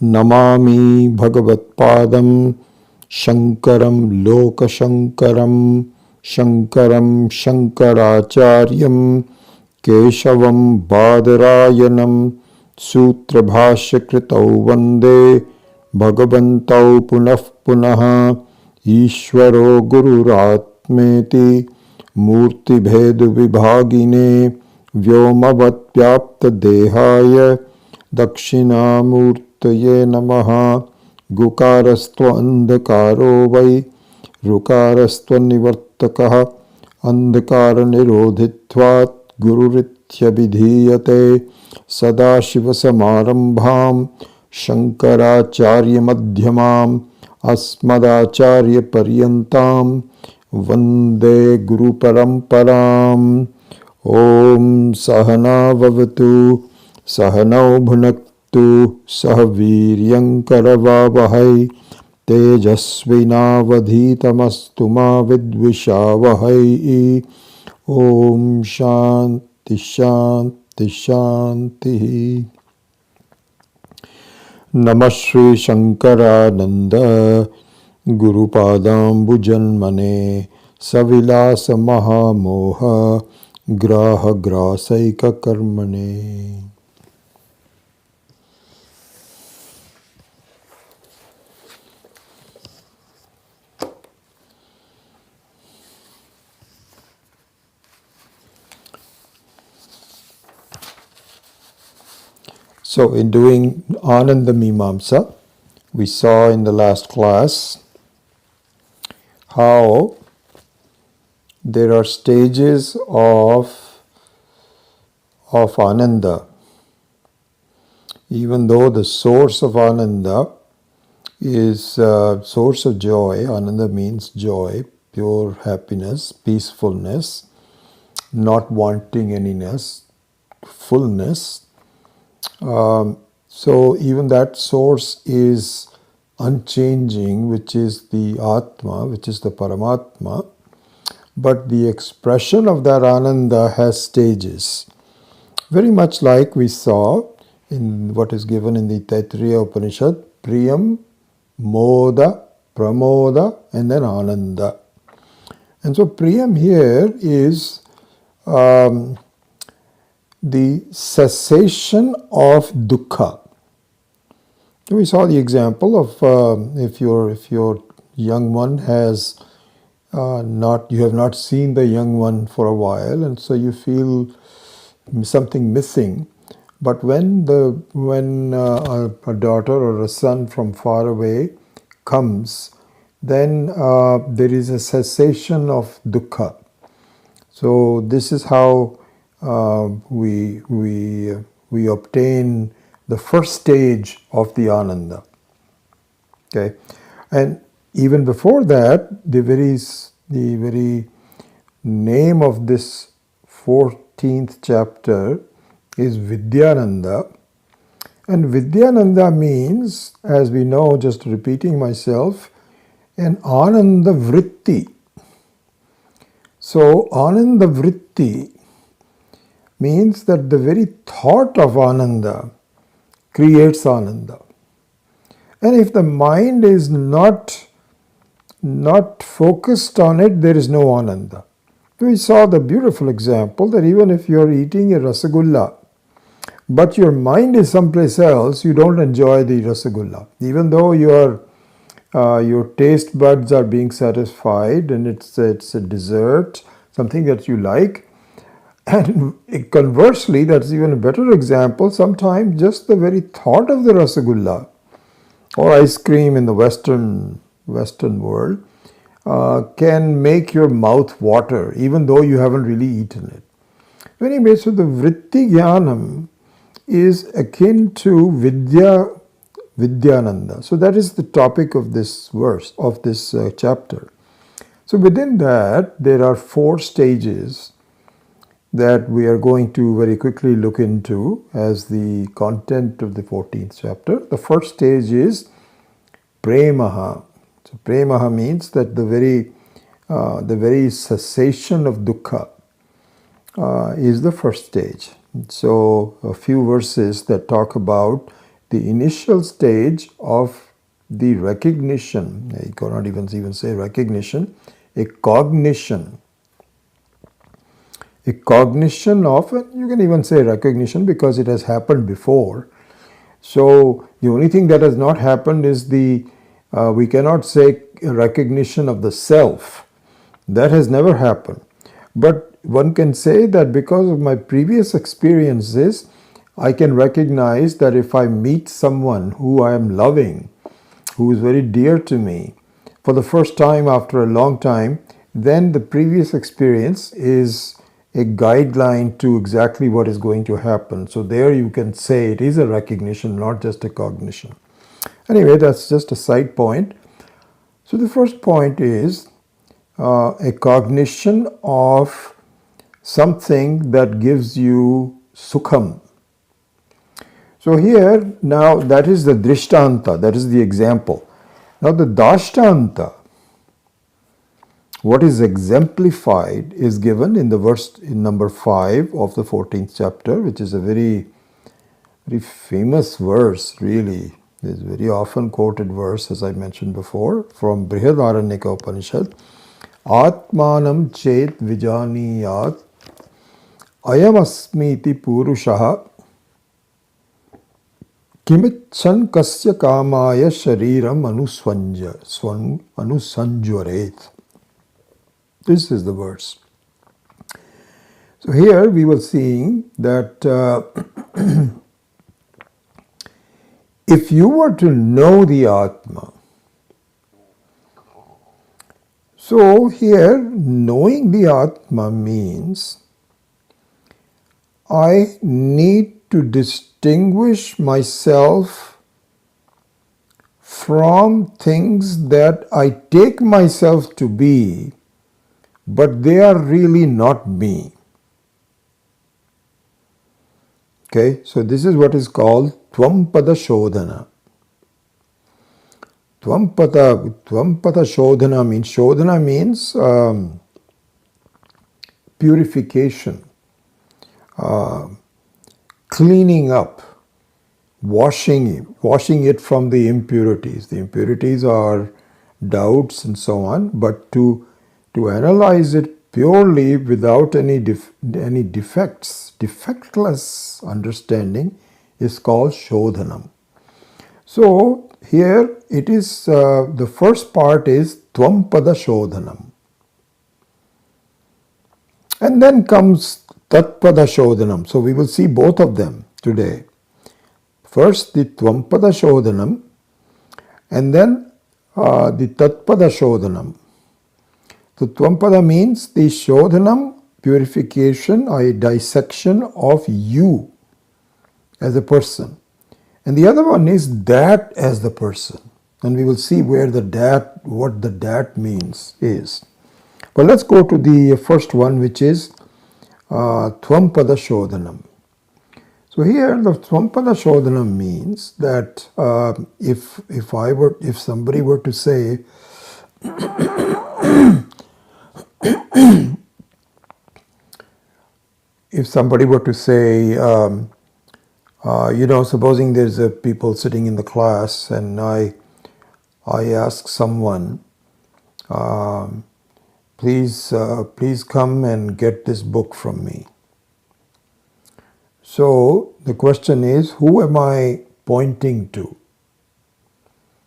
Namami Bhagavatpadam Shankaram Lokashankaram Shankaram Shankaracharyam Keshavam Badarayanam Sutra Bhashya Kritau Vande Bhagavantau Punah Punaha Ishvaro Gururatmeti Murti Bhedu Vibhagine Vyomavat Vyapta Dehaya Dakshinamurtaye Namaha Gukarastva Andhakaro Vai Rukarastva Nivartakaha Andhakara Nirodhitvat Gururitya Vidhiyate Sadashiva Samarambham Shankaracharya Madhyamam Asmadacharya Paryantam Vande Guru Paramparam. Om Sahana Vavatu Sahanau Bhunaktu Sahaviryam Karavavahai Tejasvinavadhitamastu ma vidvishavahai. Om Shanti Shanti Shanti. Namah Shri Shankarananda Guru Padambujanmane Savilasa Mahamoha Graha Grasaika Karmane. So in doing Ananda Mimamsa, we saw in the last class how there are stages of Ananda. Even though the source of Ananda is source of joy, Ananda means joy, pure happiness, peacefulness, not wanting anyness, fullness. So even that source is unchanging, which is the Atma, which is the Paramatma. But the expression of that Ananda has stages. Very much like we saw in what is given in the Taittiriya Upanishad, Priyam, Moda, Pramoda, and then Ananda. And so Priyam here is the cessation of dukkha. We saw the example of if your young one has you have not seen the young one for a while, and so you feel something missing. But when a daughter or a son from far away comes, then there is a cessation of dukkha. So this is how we obtain the first stage of the Ananda. Okay, and even before that, the very name of this 14th chapter is Vidyananda. And Vidyananda means, as we know, just repeating myself, an Ananda Vritti. So Ananda Vritti means that the very thought of Ananda creates Ananda. And if the mind is not focused on it, there is no Ananda. We saw the beautiful example that even if you are eating a rasagulla, but your mind is someplace else, you don't enjoy the rasagulla. Even though your taste buds are being satisfied and it's a dessert, something that you like. And conversely, that's even a better example. Sometimes just the very thought of the rasagulla or ice cream in the Western world can make your mouth water, even though you haven't really eaten it. Anyway, so the Vritti Jnanam is akin to Vidyananda. So that is the topic of this verse, of this chapter. So within that, there are 4 stages that we are going to very quickly look into as the content of the 14th chapter. The first stage is Premaha. So Premaha means that the very cessation of dukkha is the first stage. So a few verses that talk about the initial stage of the recognition, you cannot even say recognition, a cognition. A cognition of, you can even say recognition because it has happened before. So the only thing that has not happened is we cannot say recognition of the self. That has never happened. But one can say that because of my previous experiences, I can recognize that if I meet someone who I am loving, who is very dear to me, for the first time after a long time, then the previous experience is a guideline to exactly what is going to happen. So there you can say it is a recognition, not just a cognition. Anyway, that's just a side point. So the first point is a cognition of something that gives you sukham. So here, now that is the drishtanta, that is the example. Now the dashtanta, what is exemplified, is given in the verse in number 5 of the 14th chapter, which is a very, very famous verse, really. It is a very often quoted verse, as I mentioned before, from Brihadaranyaka Upanishad. Atmanam chet vijaniyat ayam asmiti purushaha kimichan kasya kamaya shariram anusanjvaret. This is the verse. So here we were seeing that if you were to know the Atma, so here knowing the Atma means I need to distinguish myself from things that I take myself to be, but they are really not me. Okay, so this is what is called Tvampada Shodhana. Tvampada Shodhana means purification, cleaning up, washing it from the impurities. The impurities are doubts and so on, but to analyze it purely without any defects, defectless understanding is called Shodhanam. So here it is, the first part is Tvampada Shodhanam. And then comes Tatpada Shodhanam. So we will see both of them today. First the Tvampada Shodhanam and then the Tatpada Shodhanam. So Tvampada means the Shodhanam, purification, a dissection of you as a person. And the other one is that as the person. And we will see where the that, what the that means is. But let's go to the first one, which is Tvampada Shodhanam. So here the Tvampada Shodhanam means that if somebody were to say if somebody were to say, supposing there's a people sitting in the class and I ask someone, please come and get this book from me. So the question is, who am I pointing to?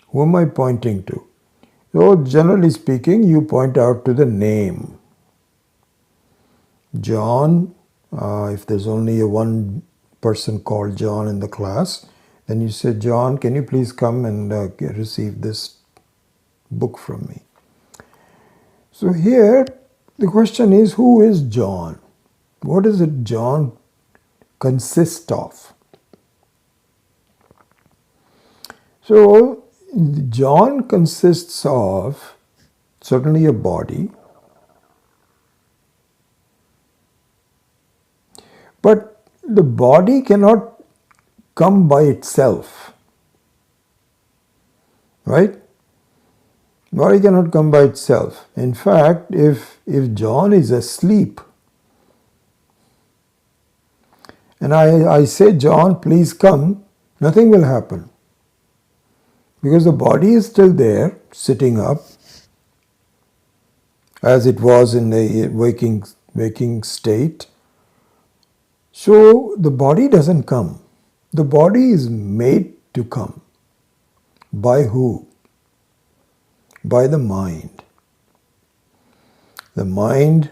Who am I pointing to? So generally speaking, you point out to the name. John, if there's only one person called John in the class, then you say, John, can you please come and receive this book from me? So here the question is, who is John? What does it John consist of? So John consists of certainly a body, but the body cannot come by itself, right? Body cannot come by itself. In fact, if John is asleep and I say, John, please come Nothing will happen. Because the body is still there, sitting up, as it was in the waking state. So the body doesn't come. The body is made to come. By who? By the mind. The mind,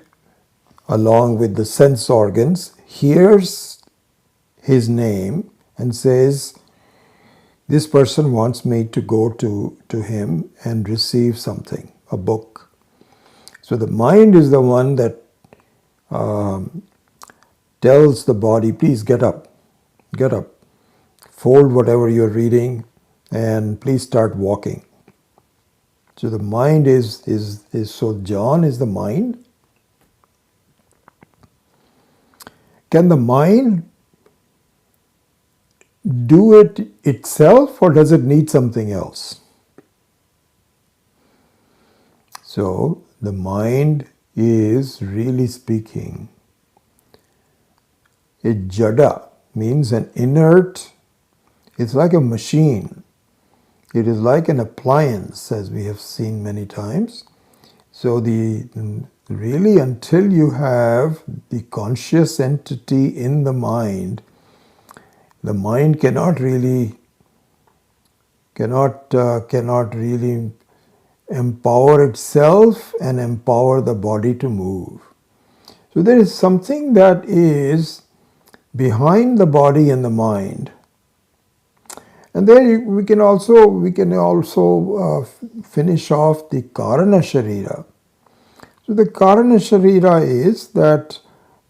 along with the sense organs, hears his name and says, this person wants me to go to him and receive something, a book. So the mind is the one that tells the body, please get up, fold whatever you're reading, and please start walking. So the mind is so John is the mind. Can the mind do it itself, or does it need something else? So the mind is, really speaking, a jada, means an inert. It's like a machine. It is like an appliance, as we have seen many times. So really, until you have the conscious entity in the mind cannot really empower itself and empower the body to move. So there is something that is behind the body and the mind. And then we can also finish off the Karana Sharira. So the Karana Sharira is that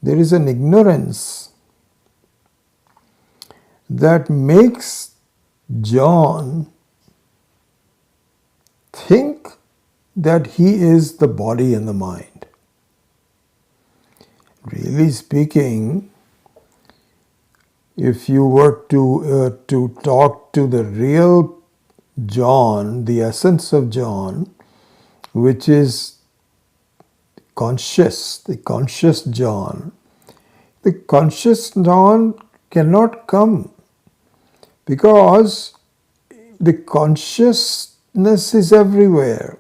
there is an ignorance that makes John think that he is the body and the mind. Really speaking, if you were to talk to the real John, the essence of John, which is conscious, the conscious John, the conscious John cannot come because the consciousness is everywhere.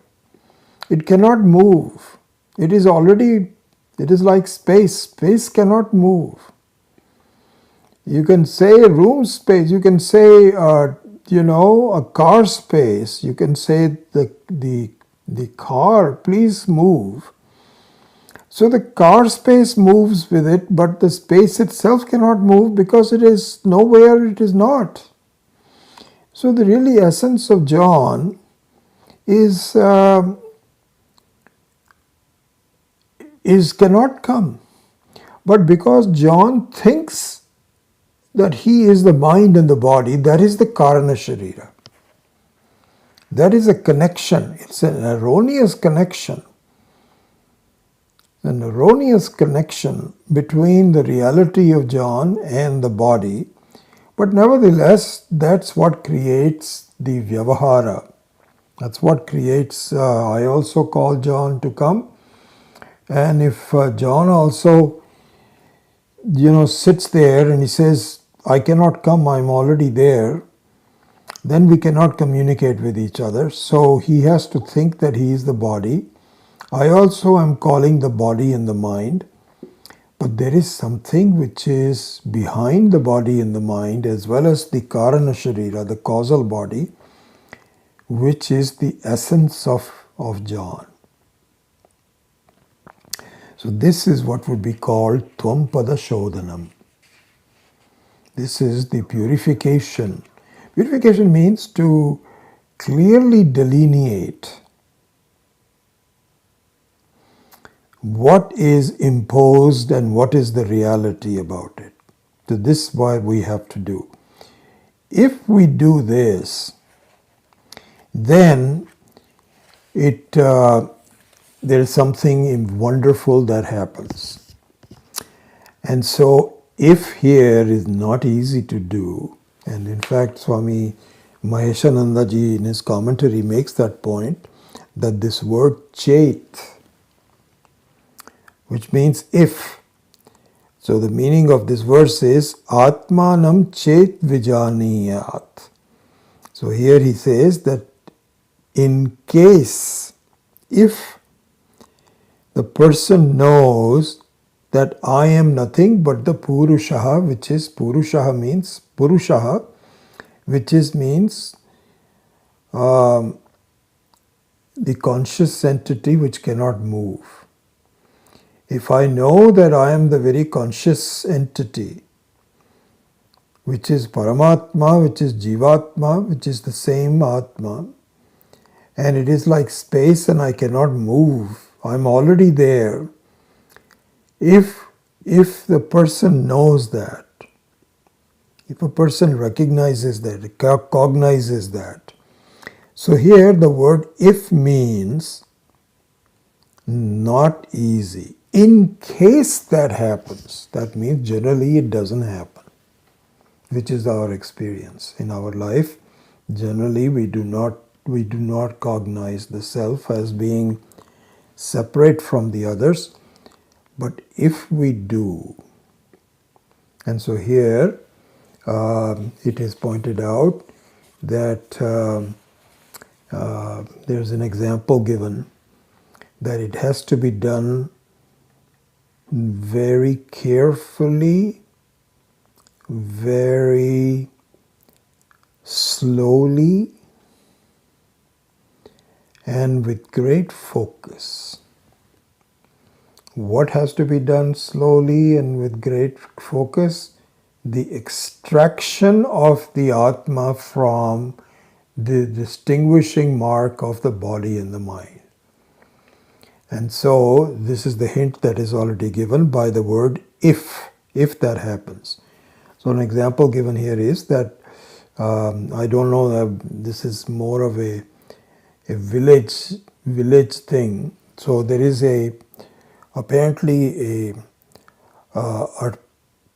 It cannot move. It is like space. Space cannot move. You can say room space, you can say, a car space, you can say the car, please move. So the car space moves with it, but the space itself cannot move because it is nowhere it is not. So the really essence of John is cannot come. But because John thinks that he is the mind and the body, that is the Karana Sharira. That is a connection. It's an erroneous connection. An erroneous connection between the reality of John and the body. But nevertheless, that's what creates the Vyavahara. That's what creates, I also call John to come. And if John also, sits there and he says, I cannot come, I'm already there, then we cannot communicate with each other. So he has to think that he is the body. I also am calling the body and the mind. But there is something which is behind the body and the mind, as well as the Karana Sharira, the causal body, which is the essence of John. So this is what would be called Tvampada Shodhanam. This is the purification. Purification means to clearly delineate what is imposed and what is the reality about it. So this is what we have to do. If we do this, then there is something wonderful that happens. And so if here is not easy to do, and in fact Swami Maheshananda ji in his commentary makes that point, that this word chait, which means if. So the meaning of this verse is Atmanam chet vijaniyat. So here he says that in case, if the person knows that I am nothing but the Purushaha, which is Purushaha means Purushaha, which is means the conscious entity which cannot move. If I know that I am the very conscious entity, which is Paramatma, which is Jivatma, which is the same Atma, and it is like space and I cannot move, I'm already there. If the person knows that, if a person recognizes that, cognizes that. So here the word if means not easy. In case that happens, that means generally it doesn't happen, which is our experience in our life. Generally we do not cognize the self as being separate from the others, but if we do, and so here it is pointed out that there's an example given that it has to be done very carefully, very slowly, and with great focus. What has to be done slowly and with great focus? The extraction of the Atma from the distinguishing mark of the body and the mind. And so this is the hint that is already given by the word if that happens. So an example given here is that, I don't know, this is more of a village thing. So there is apparently a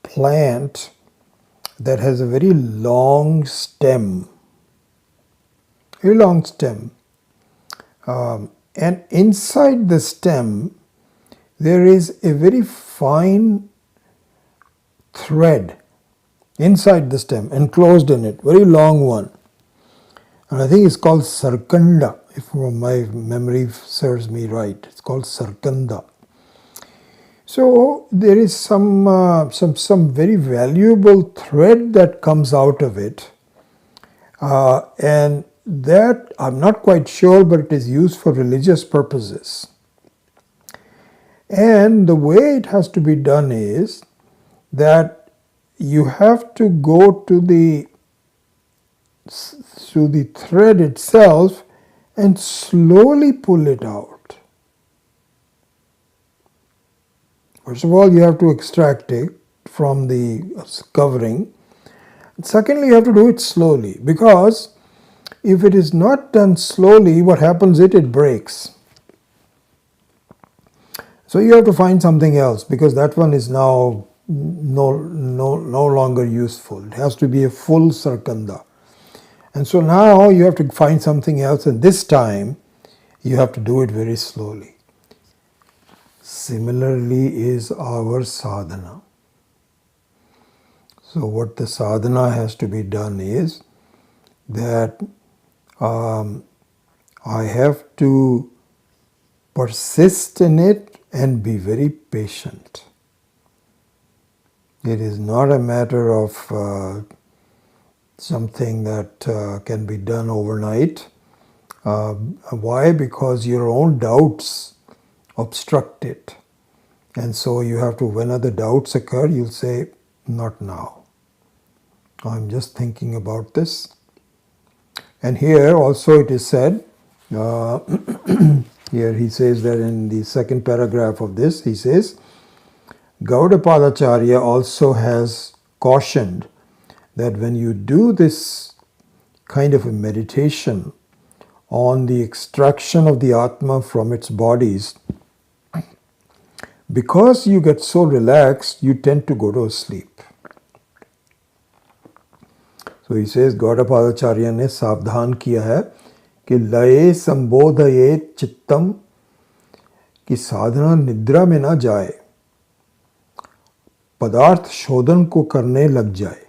plant that has a very long stem, and inside the stem there is a very fine thread inside the stem, enclosed in it, very long one, and I think it's called sarkanda, if my memory serves me right. It's called sarkanda. So there is some very valuable thread that comes out of it, and that I'm not quite sure, but it is used for religious purposes. And the way it has to be done is that you have to go to the thread itself and slowly pull it out. First of all, you have to extract it from the covering. Secondly, you have to do it slowly, because if it is not done slowly, what happens is it breaks. So you have to find something else, because that one is now no longer useful. It has to be a full sarkanda. And so now you have to find something else, and this time you have to do it very slowly. Similarly is our sadhana. So what the sadhana has to be done is that I have to persist in it and be very patient. It is not a matter of something that can be done overnight. Why? Because your own doubts obstruct it. And so you have to, when other doubts occur, you'll say, not now. I'm just thinking about this. And here also it is said, here he says that in the second paragraph of this, he says, Gaudapadacharya also has cautioned that when you do this kind of a meditation on the extraction of the Atma from its bodies, because you get so relaxed, you tend to go to sleep. So he says, Gaudapadacharya ने सावधान किया है कि लये संबोधयेत चित्तम, कि साधना निद्रा में ना जाए, पदार्थ शोधन को करने लग जाए,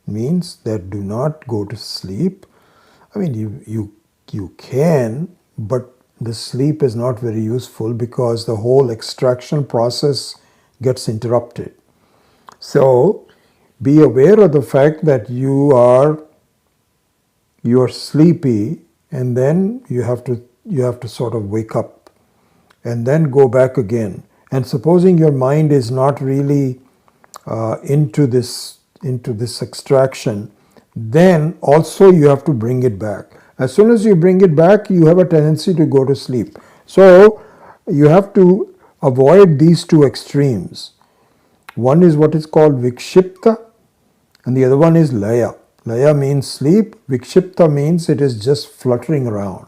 means that do not go to sleep. I mean, you can, but the sleep is not very useful because the whole extraction process gets interrupted. So be aware of the fact that you are sleepy, and then you have to sort of wake up and then go back again. And supposing your mind is not really into this extraction, then also you have to bring it back. As soon as you bring it back, you have a tendency to go to sleep. So you have to avoid these two extremes. One is what is called vikshipta, and the other one is laya. Laya means sleep, vikshipta means it is just fluttering around.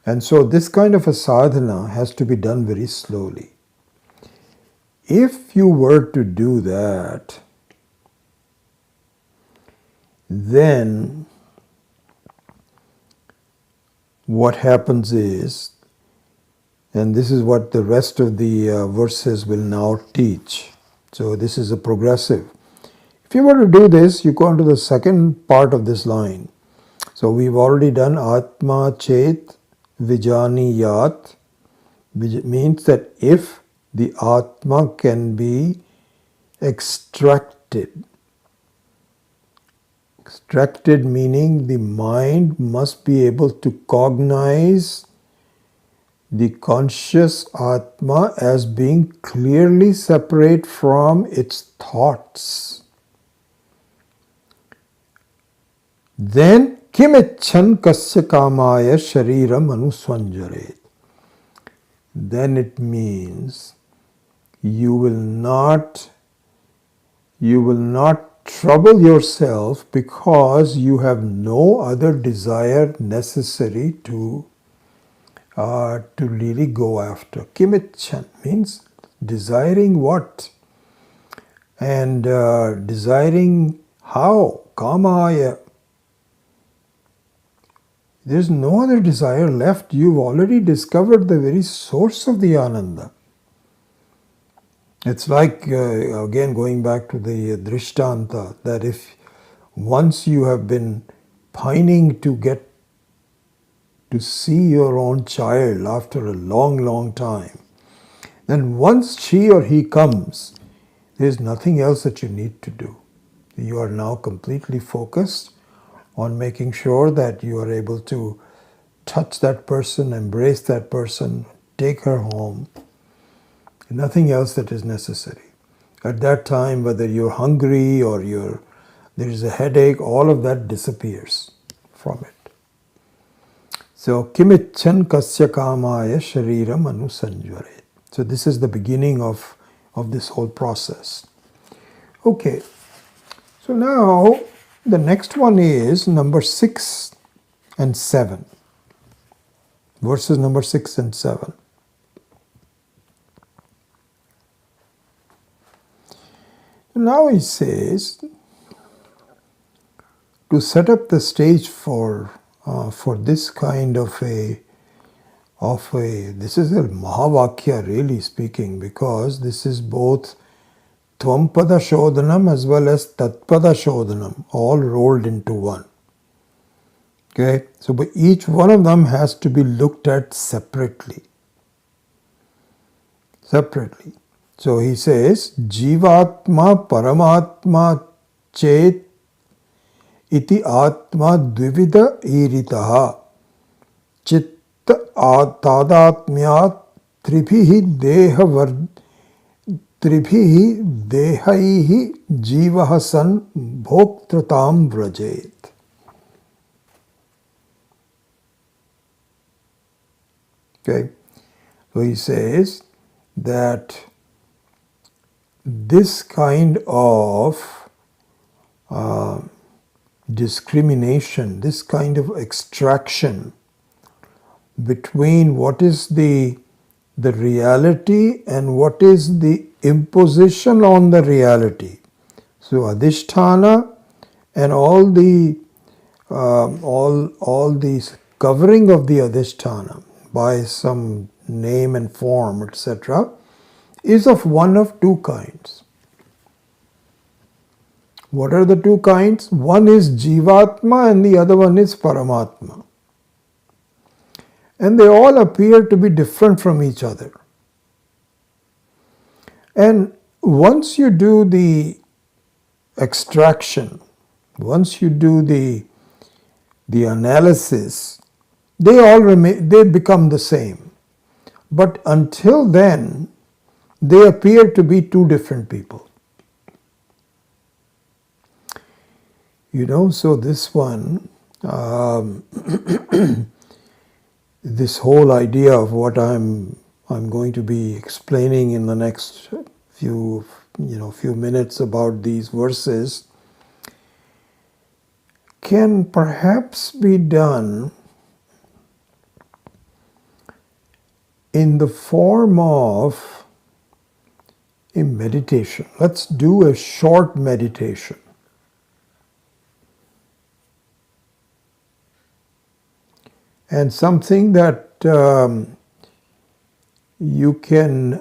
And so this kind of a sadhana has to be done very slowly. If you were to do that, then what happens is, and this is what the rest of the verses will now teach. So this is a progressive. If you were to do this, you go on to the second part of this line. So we've already done Atma Chet Vijaniyat, which means that if the Atma can be extracted. Extracted meaning the mind must be able to cognize the conscious Atma as being clearly separate from its thoughts. Then kimichan kasya kamaya shariram anusvanjaret. Then it means you will not trouble yourself because you have no other desire necessary to really go after. Kimichan means desiring what? And desiring how? Kamaya. There's no other desire left. You've already discovered the very source of the Ananda. It's like, again, going back to the Drishtanta, that if once you have been pining to get to see your own child after a long, long time, then once she or he comes, there's nothing else that you need to do. You are now completely focused on making sure that you are able to touch that person, embrace that person, take her home. Nothing else that is necessary. At that time, whether you're hungry or there is a headache, all of that disappears from it. So, kimichan kasya kamaya shariram anusanjvaret. So this is the beginning of this whole process. Okay, so now the next one is number 6 and 7. Verses number 6 and 7. Now he says, to set up the stage for this kind of a this is a Mahavakya really speaking, because this is both Tvampada Shodhanam as well as Tatpada Shodhanam, all rolled into one. Okay, so but each one of them has to be looked at separately. So he says, Jivatma Paramatma Chet iti Atma Dvivida Iritaha Chitta Tadatmyat Tribhihi Dehaihi Jivaha San Bhoktratam Vrajet. Okay, so he says that this kind of discrimination, this kind of extraction between what is the reality and what is the imposition on the reality. So adhisthana and all the covering of the adhisthana by some name and form, etc., is of one of two kinds. What are the two kinds? One is Jivatma and the other one is Paramatma. And they all appear to be different from each other. And once you do the extraction, once you do the analysis, they become the same. But until then, they appear to be two different people. So this one, this whole idea of what I'm going to be explaining in the next few minutes about these verses can perhaps be done in the form of a meditation. Let's do a short meditation. And something that you can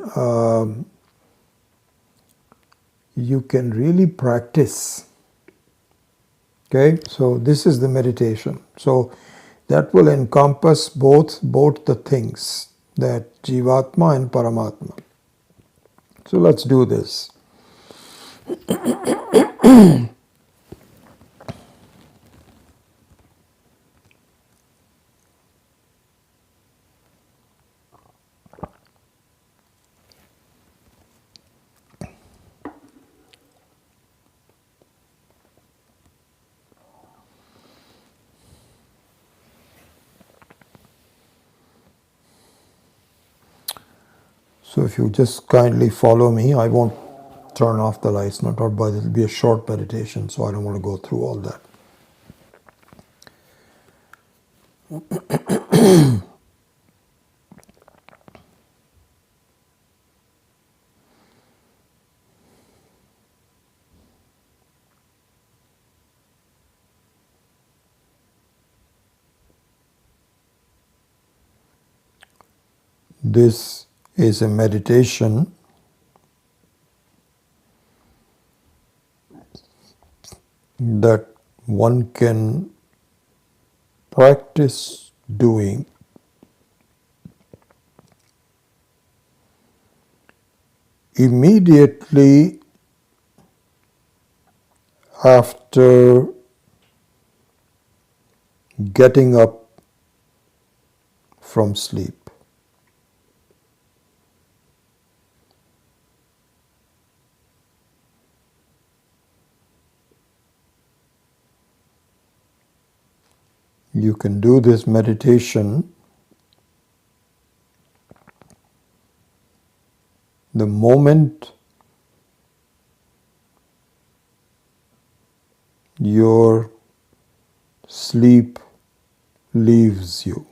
really practice. Okay, so this is the meditation. So that will encompass both the things, that Jivatma and Paramatma. So let's do this. So if you just kindly follow me, I won't turn off the lights, but it will be a short meditation, so I don't want to go through all that. This is a meditation that one can practice doing immediately after getting up from sleep. You can do this meditation the moment your sleep leaves you.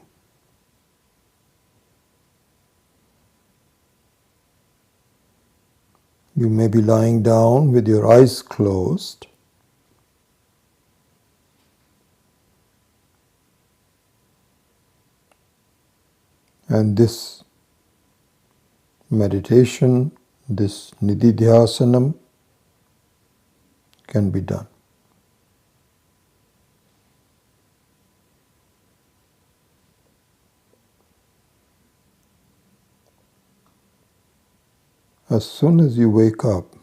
You may be lying down with your eyes closed. And this meditation, this nididhyasanam, can be done. As soon as you wake up,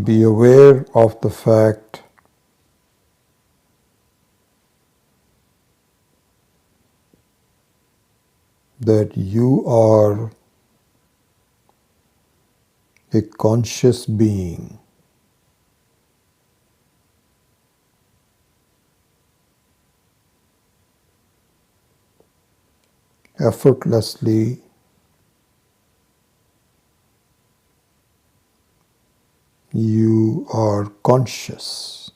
be aware of the fact that you are a conscious being. Effortlessly, you are conscious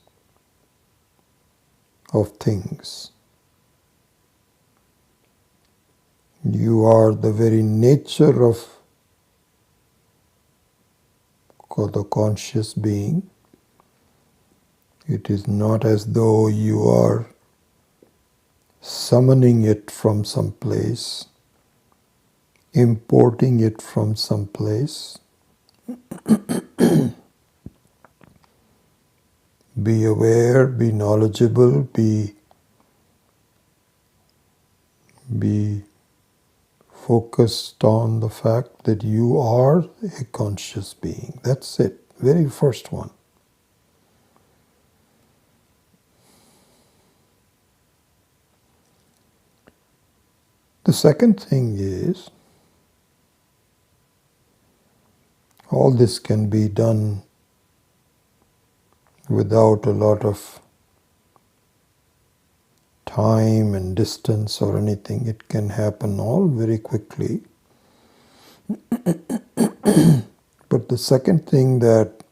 of things. You are the very nature of the conscious being. It is not as though you are summoning it from some place, importing it from some place. Be aware, be knowledgeable, be focused on the fact that you are a conscious being. That's it. Very first one. The second thing is, all this can be done without a lot of time and distance or anything. It can happen all very quickly. But the second thing that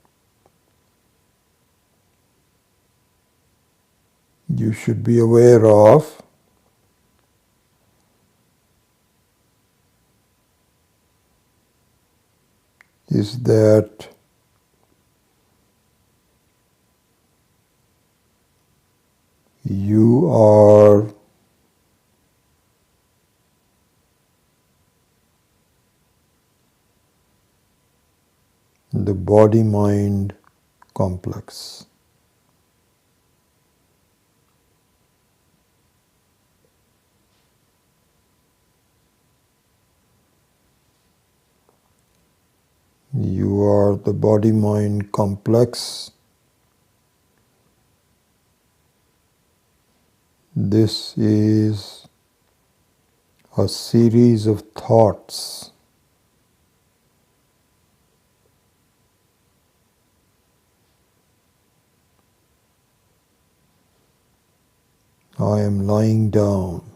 you should be aware of is that you are the body-mind complex. You are the body-mind complex. This is a series of thoughts. I am lying down.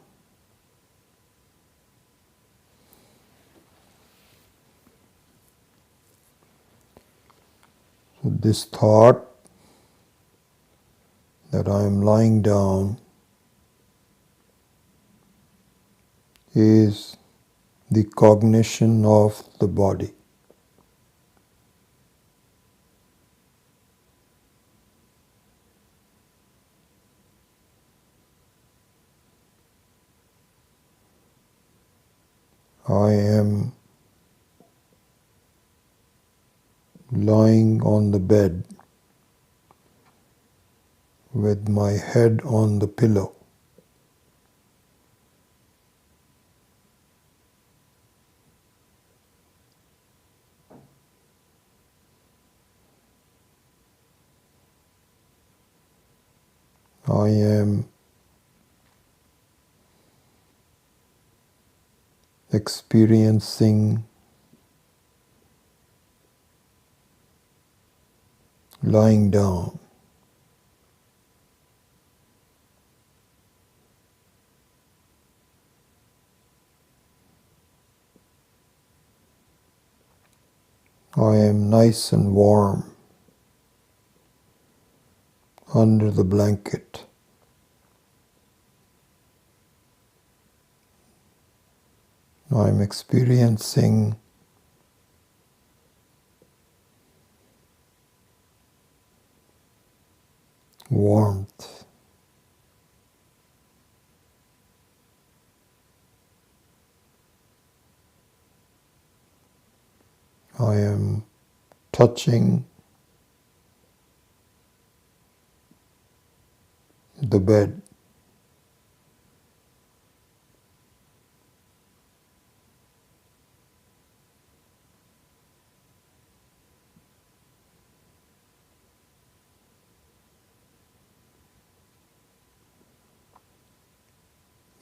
So this thought that I am lying down is the cognition of the body. I am lying on the bed with my head on the pillow. I am experiencing lying down. I am nice and warm under the blanket. I am experiencing warmth. I am touching the bed.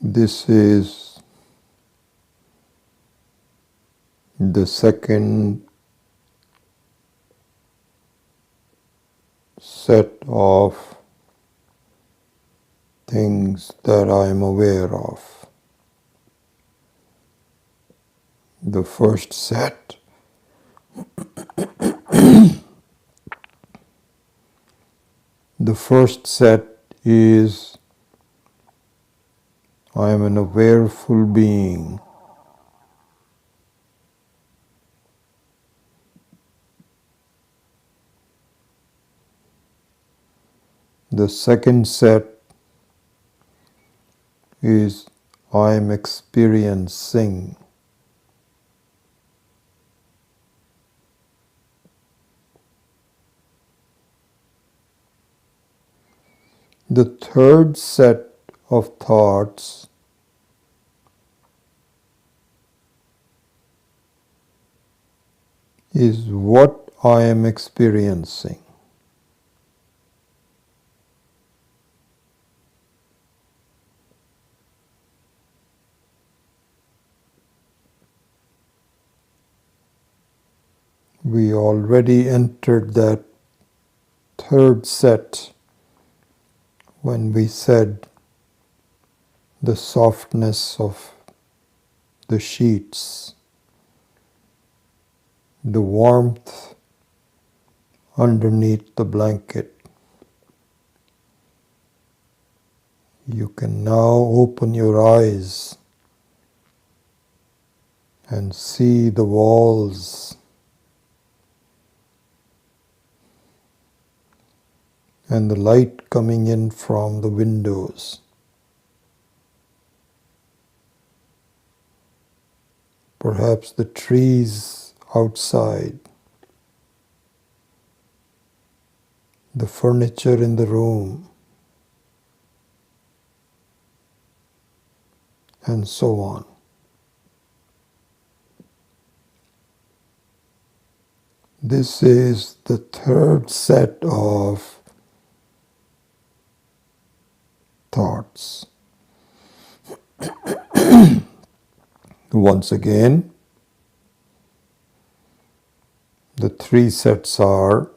This is the second set of things that I am aware of. The first set is I am an awareful being. The second set is I am experiencing. The third set of thoughts is what I am experiencing. We already entered that third set when we said the softness of the sheets, the warmth underneath the blanket. You can now open your eyes and see the walls and the light coming in from the windows. Perhaps the trees outside, the furniture in the room, and so on. This is the third set of thoughts. Once again, the three sets are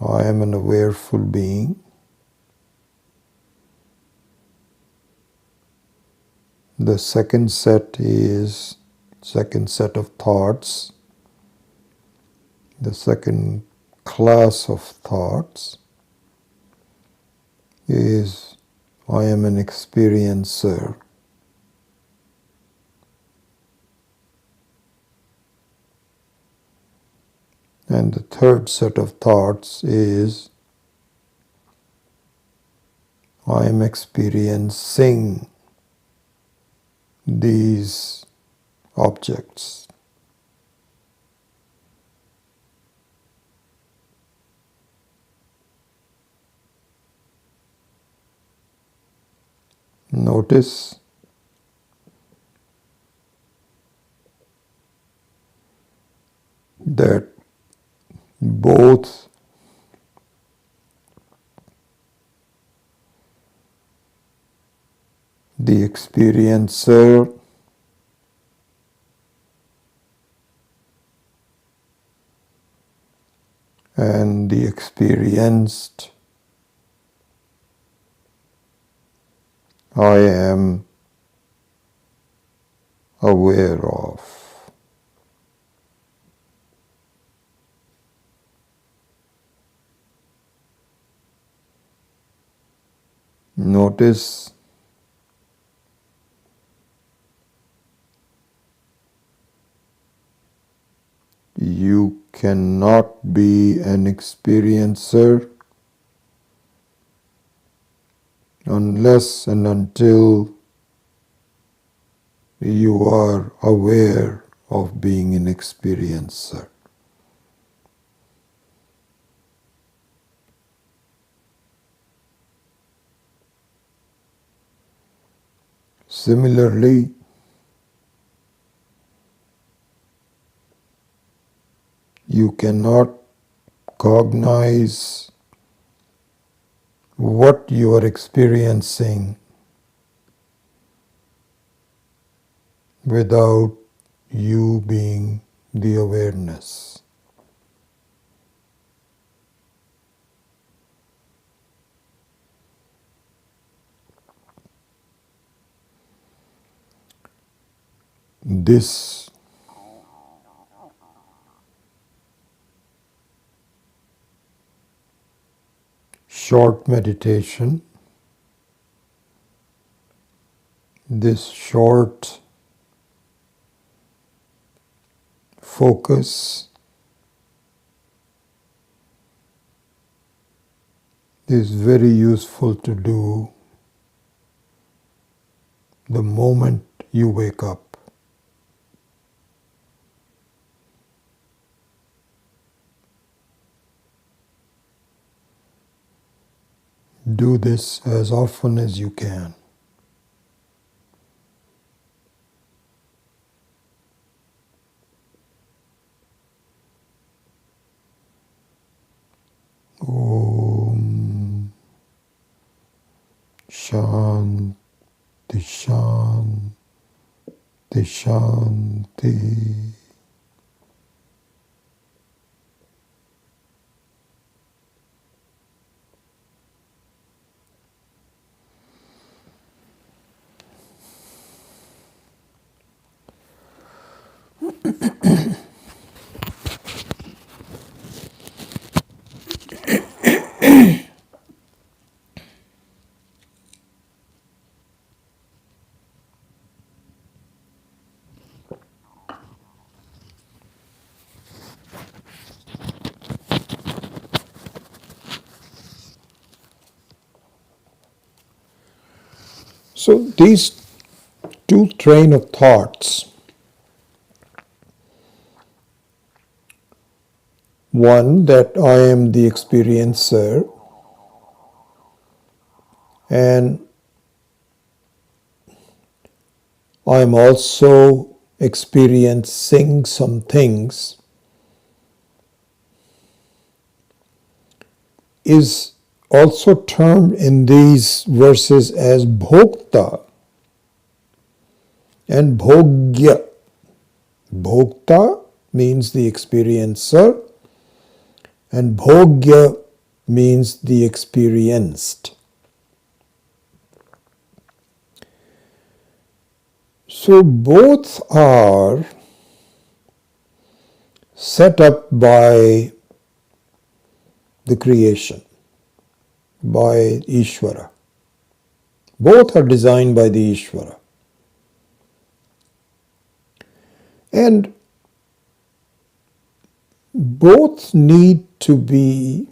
I am an awareful being. The second set of thoughts, the second class of thoughts is I am an experiencer. And the third set of thoughts is I am experiencing these objects. Notice that both the experiencer and the experienced I am aware of. Notice you cannot be an experiencer unless and until you are aware of being an experiencer. Similarly, you cannot cognize what you are experiencing without you being the awareness. This short meditation, this short focus is very useful to do the moment you wake up. Do this as often as you can. Om Shanti Shanti Shanti. So these two train of thoughts, one that I am the experiencer and I am also experiencing some things, is also termed in these verses as bhokta and bhogya. Bhokta means the experiencer and bhogya means the experienced. So both are set up by the creation, by Ishvara. Both are designed by the Ishvara. And both need to be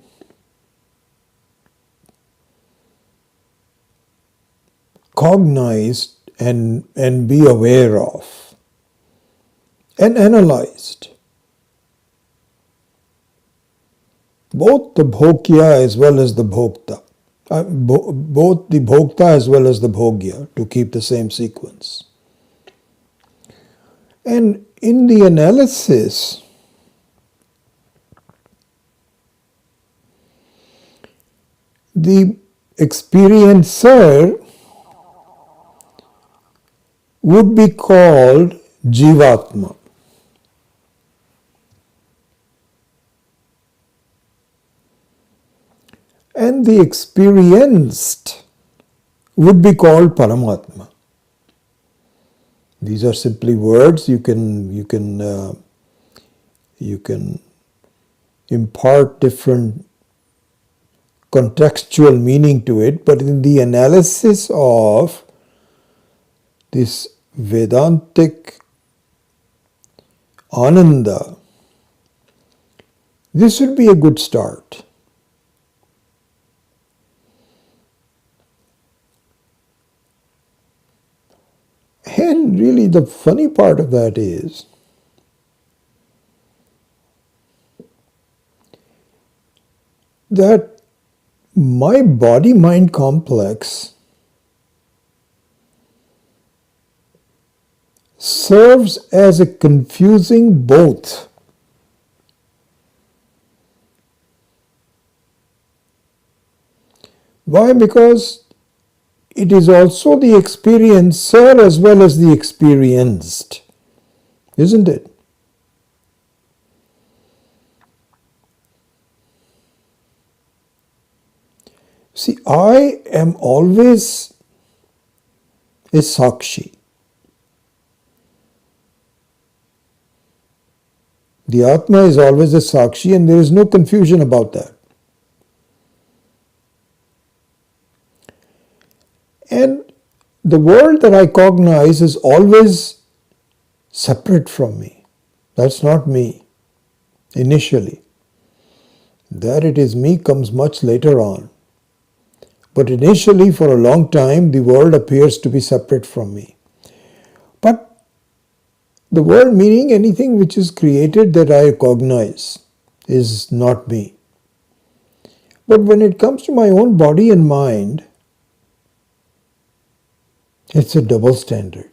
cognized and be aware of and analyzed. Both the bhokya as well as the bhokta. Both the bhokta as well as the bhogya, to keep the same sequence. And in the analysis, the experiencer would be called Jivatma. And the experienced would be called Paramatma. These are simply words. You can impart different contextual meaning to it, but in the analysis of this Vedantic Ananda, this would be a good start. And really the funny part of that is that my body-mind complex serves as a confusing both. Why? Because it is also the experiencer as well as the experienced, isn't it? See, I am always a Sakshi. The Atma is always a Sakshi, and there is no confusion about that. And the world that I cognize is always separate from me. That's not me initially. That it is me comes much later on. But initially, for a long time, the world appears to be separate from me. But the world, meaning anything which is created that I recognize, is not me. But when it comes to my own body and mind, it's a double standard.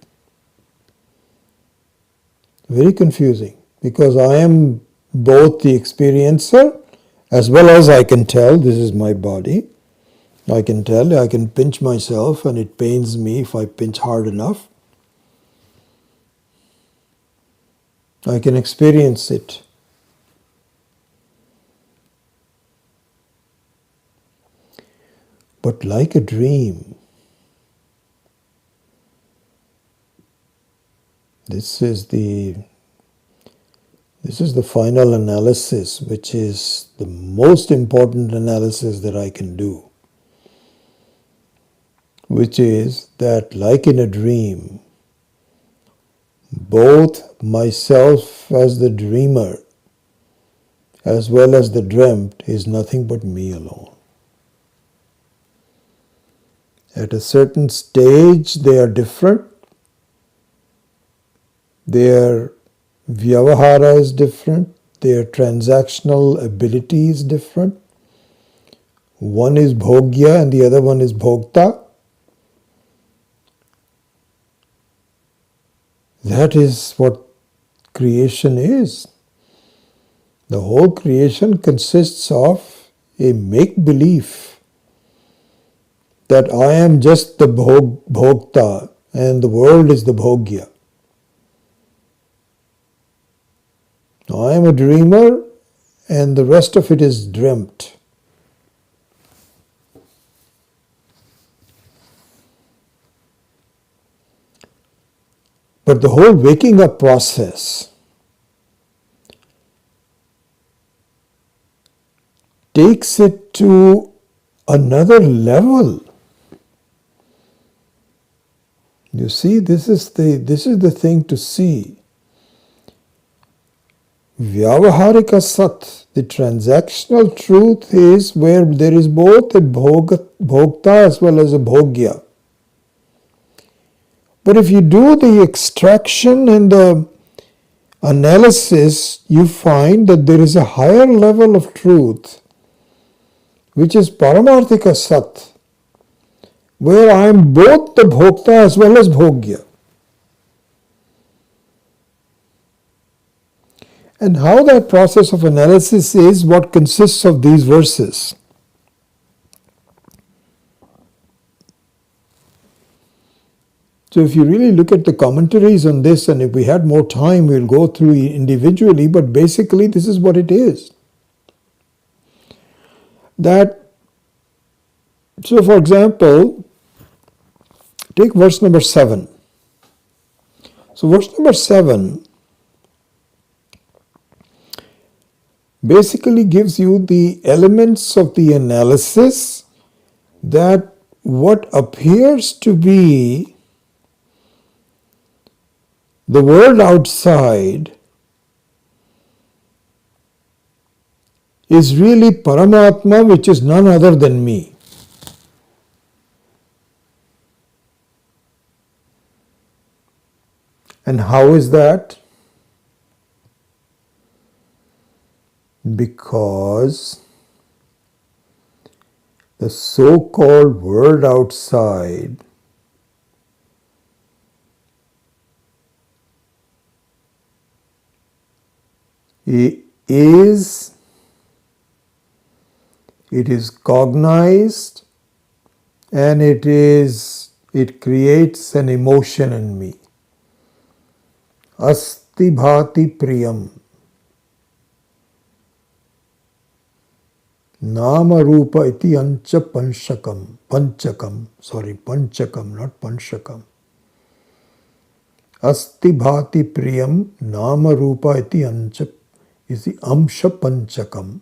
Very confusing, because I am both the experiencer as well as I can tell this is my body. I can tell, I can pinch myself and it pains me if I pinch hard enough. I can experience it. But like a dream, this is the final analysis, which is the most important analysis that I can do, which is that like in a dream, both myself as the dreamer as well as the dreamt is nothing but me alone. At a certain stage they are different, their vyavahara is different, their transactional ability is different. One is bhogya and the other one is bhokta. That is what creation is. The whole creation consists of a make-believe that I am just the bhokta and the world is the bhogya. I am a dreamer and the rest of it is dreamt. But the whole waking up process takes it to another level. You see, this is the thing to see. Vyavaharika sat, the transactional truth, is where there is both a bhokta as well as a bhogya. But if you do the extraction and the analysis, you find that there is a higher level of truth, which is paramarthika sat, where I am both the bhokta as well as bhogya. And how that process of analysis is what consists of these verses. So if you really look at the commentaries on this, and if we had more time, we'll go through individually, but basically this is what it is. So for example, take verse number 7. So verse number 7 basically gives you the elements of the analysis that what appears to be the world outside is really Paramatma, which is none other than me. And how is that? Because the so-called world outside it is cognized and it creates an emotion in me. Asti bhati priyam. Nama rupa iti ancha panchakam, not panchakam. Asti bhati priyam nama rupa iti ancha is the amsha panchakam.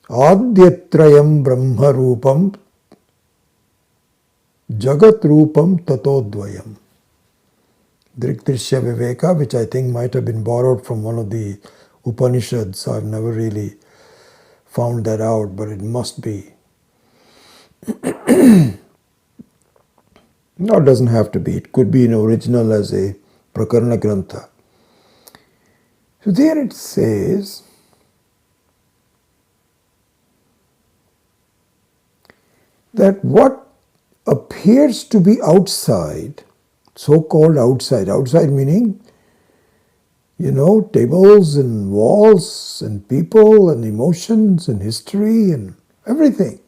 Adyatrayam brahma rupam jagat rupam tatodvayam. Drikdrishya viveka, which I think might have been borrowed from one of the Upanishads. I've never really found that out, but it must be. No, it doesn't have to be. It could be an original as a Prakarana Grantha. So there it says that what appears to be outside, so-called outside meaning, tables and walls and people and emotions and history and everything,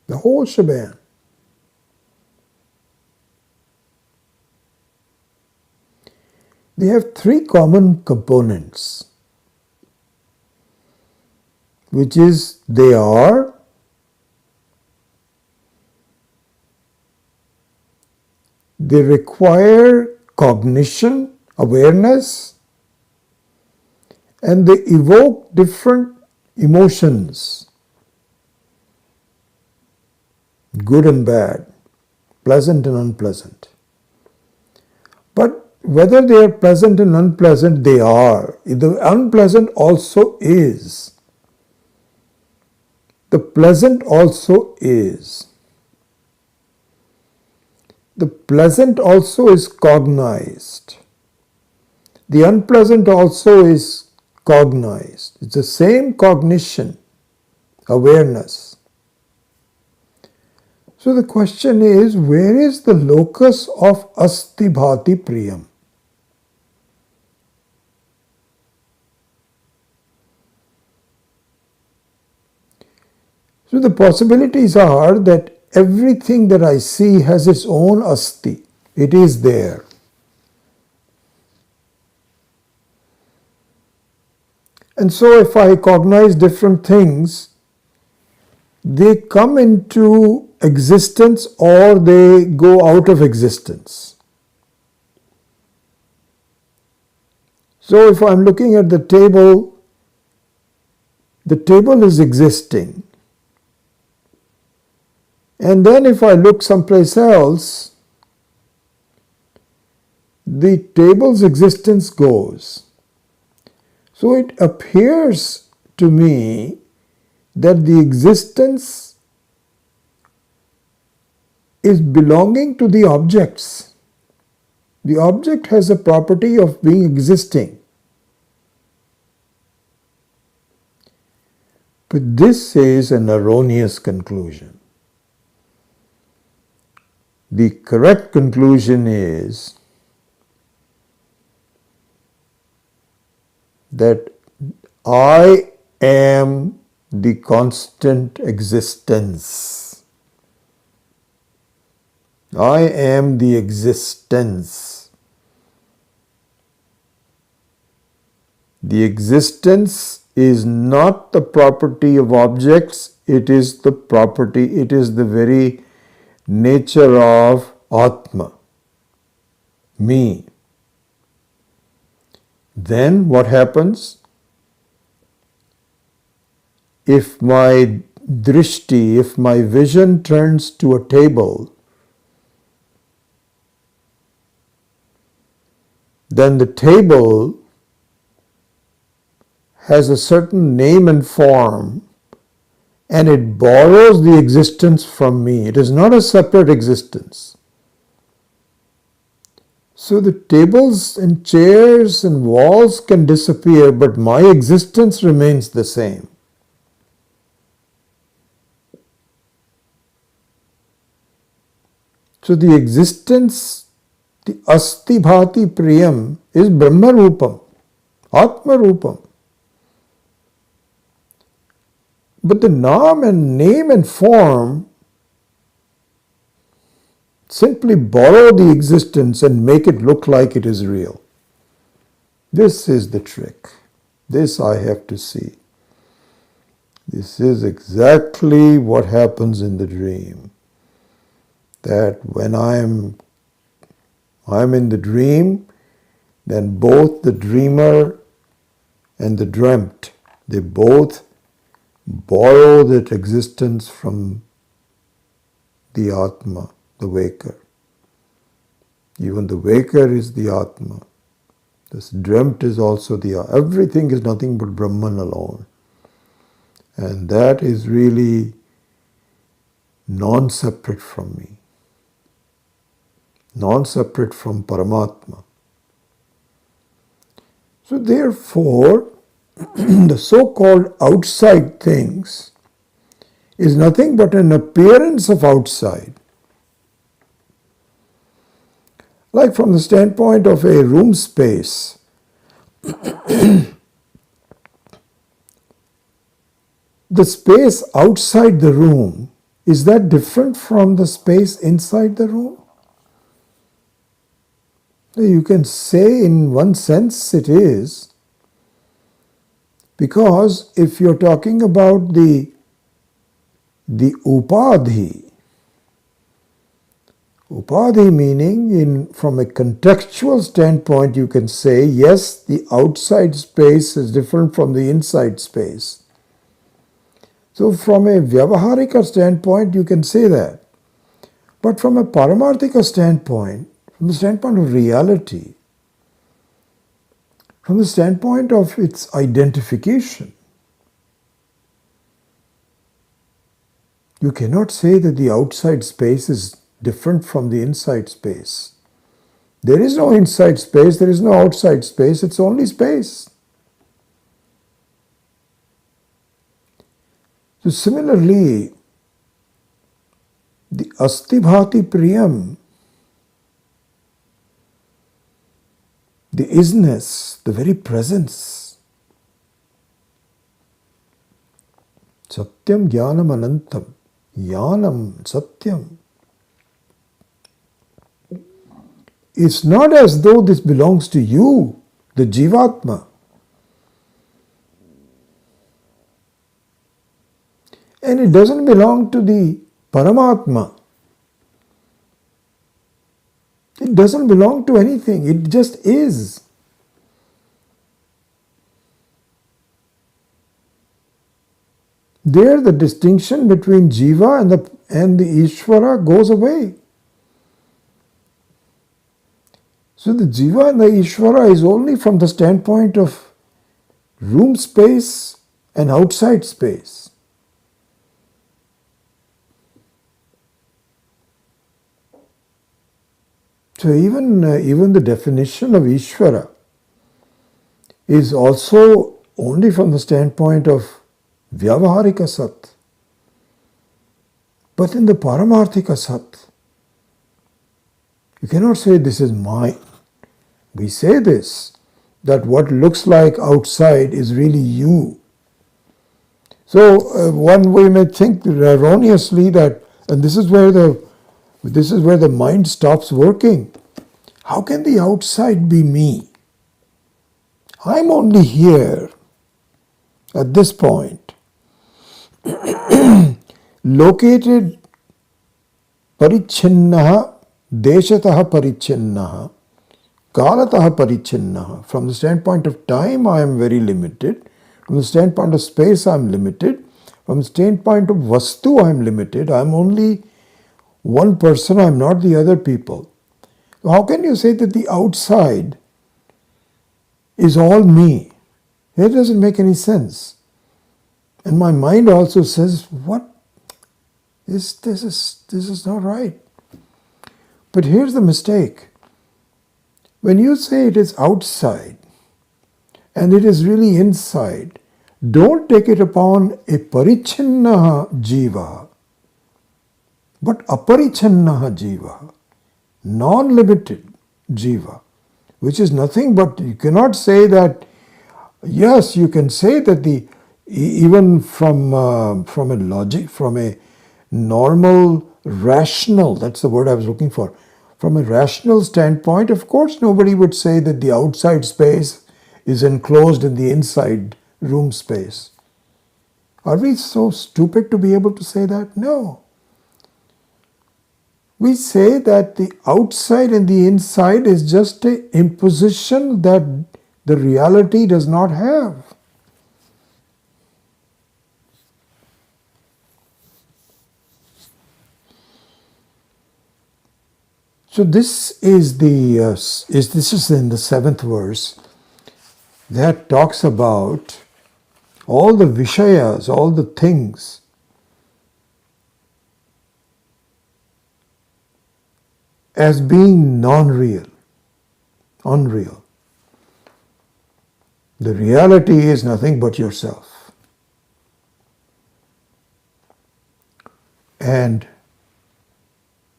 the whole shebang. They have three common components, which is they require cognition, awareness, and they evoke different emotions, good and bad, pleasant and unpleasant. But whether they are pleasant and unpleasant, they are. The unpleasant also is. The pleasant also is. The pleasant also is cognized. The unpleasant also is cognized. It's the same cognition, awareness. So the question is, where is the locus of asti bhati priyam? So the possibilities are that everything that I see has its own asti. It is there. And so if I cognize different things, they come into existence or they go out of existence. So if I'm looking at the table is existing. And then if I look someplace else, the table's existence goes. So it appears to me that the existence is belonging to the objects. The object has a property of being existing. But this is an erroneous conclusion. The correct conclusion is that I am the constant existence. I am the existence. The existence is not the property of objects, it is the very nature of Atma, me. Then what happens? If my drishti, if my vision turns to a table, then the table has a certain name and form, and it borrows the existence from me. It is not a separate existence. So the tables and chairs and walls can disappear, but my existence remains the same. So the existence, the asti bhati priyam, is Brahma Rupam, Atma Rupam. But the name and form simply borrow the existence and make it look like it is real. This is the trick. This I have to see. This is exactly what happens in the dream. That when I'm in the dream, then both the dreamer and the dreamt, they both borrow that existence from the Atma, the waker. Even the waker is the Atma. This dreamt is also everything is nothing but Brahman alone. And that is really non-separate from me, non-separate from Paramatma. So therefore, the so-called outside things is nothing but an appearance of outside. Like from the standpoint of a room space, the space outside the room, is that different from the space inside the room? You can say in one sense it is, because if you're talking about the upadhi meaning from a contextual standpoint, you can say, yes, the outside space is different from the inside space. So from a Vyavaharika standpoint, you can say that. But from a Paramarthika standpoint, from the standpoint of reality, from the standpoint of its identification, you cannot say that the outside space is different from the inside space. There is no inside space, there is no outside space, it's only space. So similarly, the Astibhati Priyam, the isness, the very presence, Satyam Jnanam Anantam, Jnanam Satyam. It's not as though this belongs to you, the Jivatma. And it doesn't belong to the Paramatma. It doesn't belong to anything, it just is. There the distinction between Jiva and the Ishvara goes away. So the Jiva and the Ishvara is only from the standpoint of room space and outside space. So even the definition of Ishvara is also only from the standpoint of Vyavaharika Sat. But in the Paramarthika Sat, you cannot say this is mine. We say this, that what looks like outside is really you. So one way may think erroneously that, and this is where the mind stops working. How can the outside be me? I'm only here at this point, located parichinnaha, deshataha parichinnaha, kalataha parichinnaha. From the standpoint of time, I am very limited. From the standpoint of space, I am limited. From the standpoint of vastu, I am limited. I am only one person, I am not the other people. How can you say that the outside is all me? It doesn't make any sense. And my mind also says, what? This is not right. But here's the mistake. When you say it is outside and it is really inside, don't take it upon a parichinnaha jiva, but aparichinnaha jiva, non-limited jiva, which is nothing but, you cannot say that, yes, you can say that even from a logic, from a normal, rational, that's the word I was looking for, from a rational standpoint, of course nobody would say that the outside space is enclosed in the inside room space. Are we so stupid to be able to say that? No. We say that the outside and the inside is just an imposition that the reality does not have. So this is in the 7th verse that talks about all the vishayas, all the things, as being non-real, unreal. The reality is nothing but yourself. And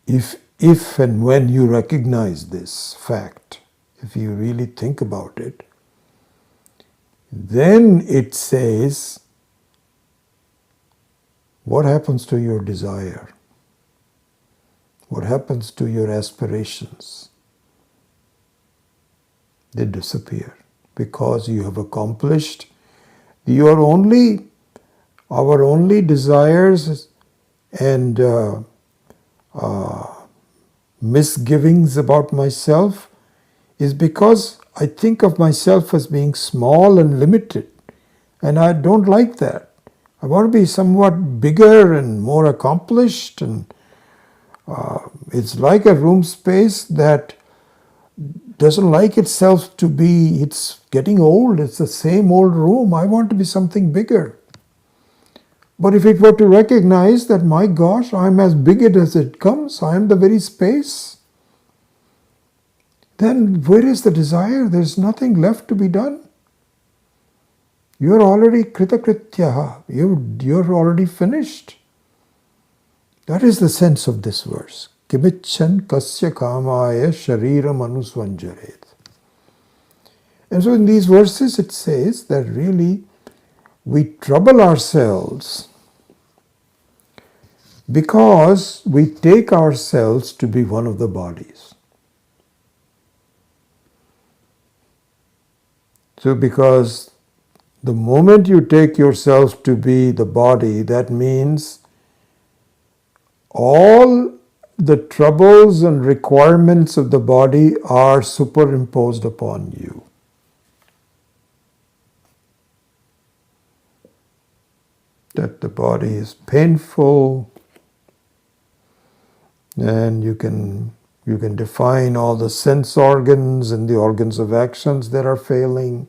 if and when you recognize this fact, if you really think about it, then it says, what happens to your desire? What happens to your aspirations? They disappear because you have accomplished our only desires and misgivings about myself is because I think of myself as being small and limited, and I don't like that. I want to be somewhat bigger and more accomplished, and it's like a room space that doesn't like itself to be, it's getting old, it's the same old room. I want to be something bigger. But if it were to recognize that, my gosh, I'm as big as it comes, I am the very space, then where is the desire? There's nothing left to be done. You're already kritakrityaha. You're already finished. That is the sense of this verse. Kimichan kasya kamaya shariram anusvanjaret. And so in these verses it says that really we trouble ourselves because we take ourselves to be one of the bodies. So because the moment you take yourself to be the body, that means all the troubles and requirements of the body are superimposed upon you. That the body is painful, and you can define all the sense organs and the organs of actions that are failing.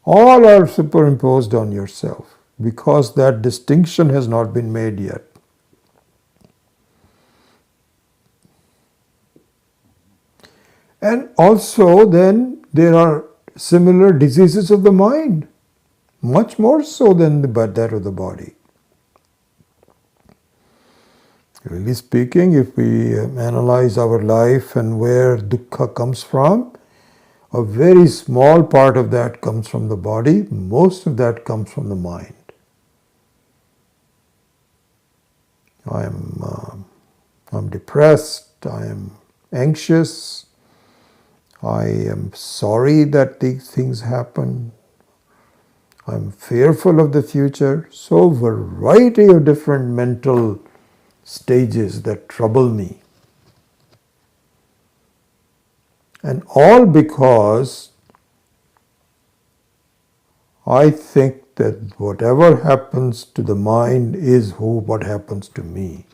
All are superimposed on yourself because that distinction has not been made yet. And also then there are similar diseases of the mind, much more so than that of the body. Really speaking, if we analyze our life and where dukkha comes from, a very small part of that comes from the body, most of that comes from the mind. I'm depressed, I am anxious, I am sorry that these things happen, I'm fearful of the future. So variety of different mental stages that trouble me. And all because I think that whatever happens to the mind is what happens to me.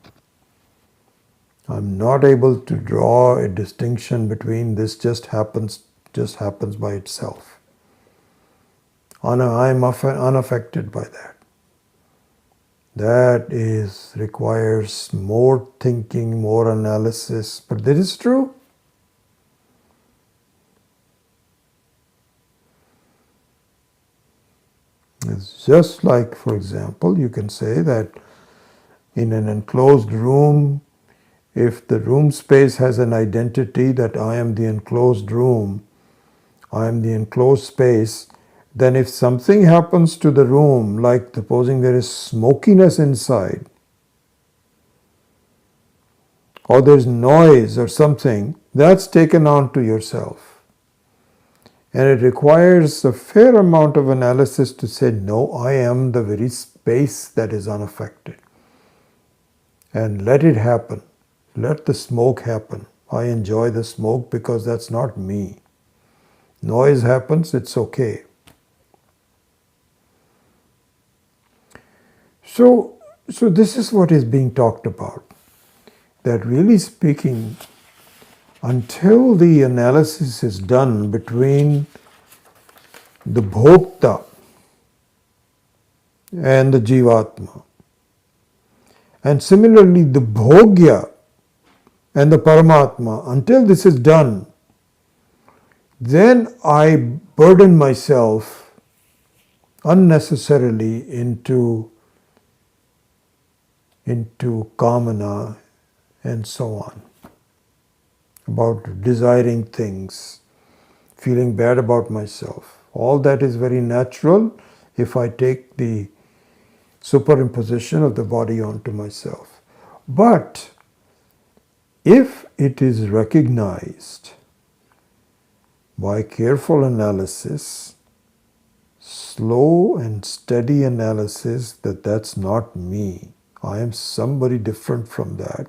I'm not able to draw a distinction between this just happens by itself. I'm unaffected by that. That requires more thinking, more analysis, but that is true. It's just like, for example, you can say that in an enclosed room, if the room space has an identity that I am the enclosed room, I am the enclosed space, then if something happens to the room, like supposing there is smokiness inside, or there's noise or something, that's taken on to yourself. And it requires a fair amount of analysis to say, no, I am the very space that is unaffected. And let it happen. Let the smoke happen. I enjoy the smoke because that's not me. Noise happens, it's okay. So this is what is being talked about. That really speaking, until the analysis is done between the bhokta and the Jivatma. And similarly, the Bhogya and the Paramatma, until this is done, then I burden myself unnecessarily into kamana and so on, about desiring things, feeling bad about myself. All that is very natural if I take the superimposition of the body onto myself. But if it is recognized by careful analysis, slow and steady analysis, that that's not me, I am somebody different from that,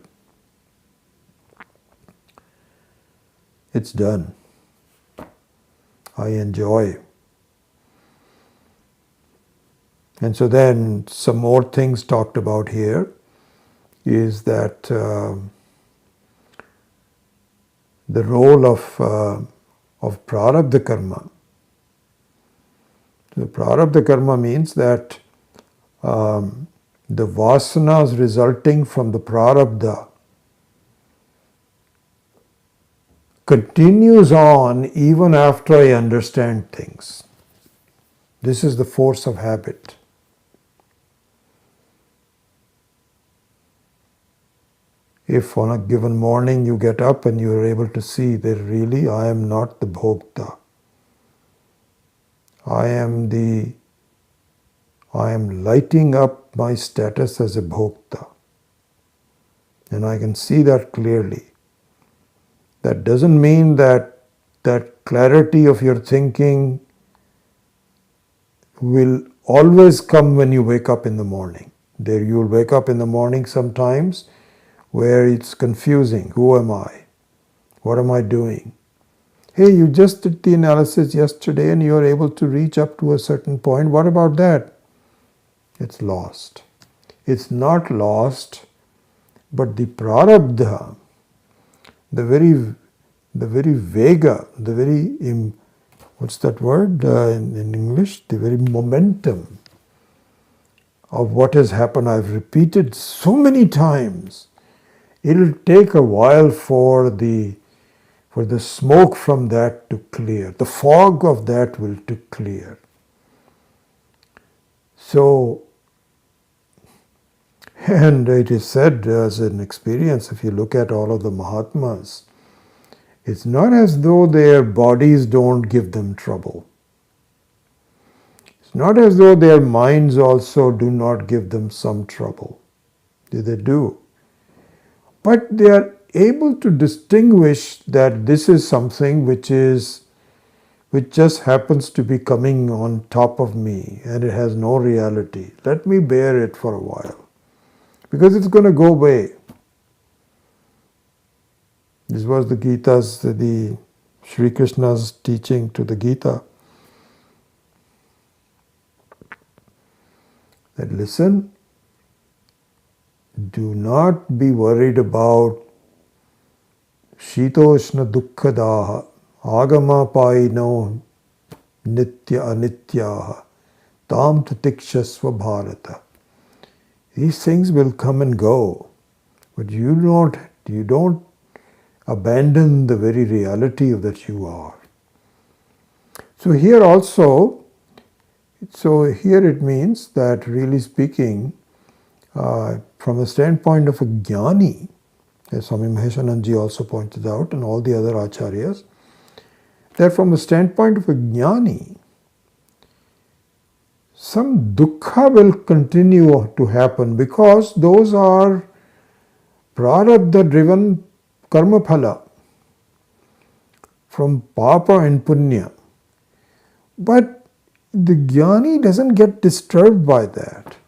it's done. I enjoy. And so then some more things talked about here is that the role of prarabdha karma. So prarabdha karma means that the vasanas resulting from the prarabdha continues on even after I understand things. This is the force of habit. If on a given morning you get up and you are able to see that really I am not the bhokta, I am lighting up my status as a bhokta, and I can see that clearly. That doesn't mean that clarity of your thinking will always come when you wake up in the morning. There you will wake up in the morning sometimes where it's confusing. Who am I? What am I doing? Hey, you just did the analysis yesterday and you are able to reach up to a certain point. What about that? It's lost. It's not lost, but the prarabdha, the very vega, the very, what's that word in English? The very momentum of what has happened, I've repeated so many times. It'll take a while for the smoke from that to clear. The fog of that will to clear. So, and it is said as an experience, if you look at all of the Mahatmas, it's not as though their bodies don't give them trouble. It's not as though their minds also do not give them some trouble. They do. But they are able to distinguish that this is something which just happens to be coming on top of me and it has no reality. Let me bear it for a while because it's going to go away. This was the Sri Krishna's teaching to the Gita. That listen, do not be worried about Shitoshna Dukkhadaha Agamapaino Nitya Anityaha Tam Tatikshasva Bharata. These things will come and go, but you don't abandon the very reality of that you are. So here it means that really speaking, from the standpoint of a jnani, as Swami Maheshananji also pointed out, and all the other acharyas, that from the standpoint of a jnani, some dukkha will continue to happen because those are prarabdha driven karma phala from papa and punya. But the jnani doesn't get disturbed by that.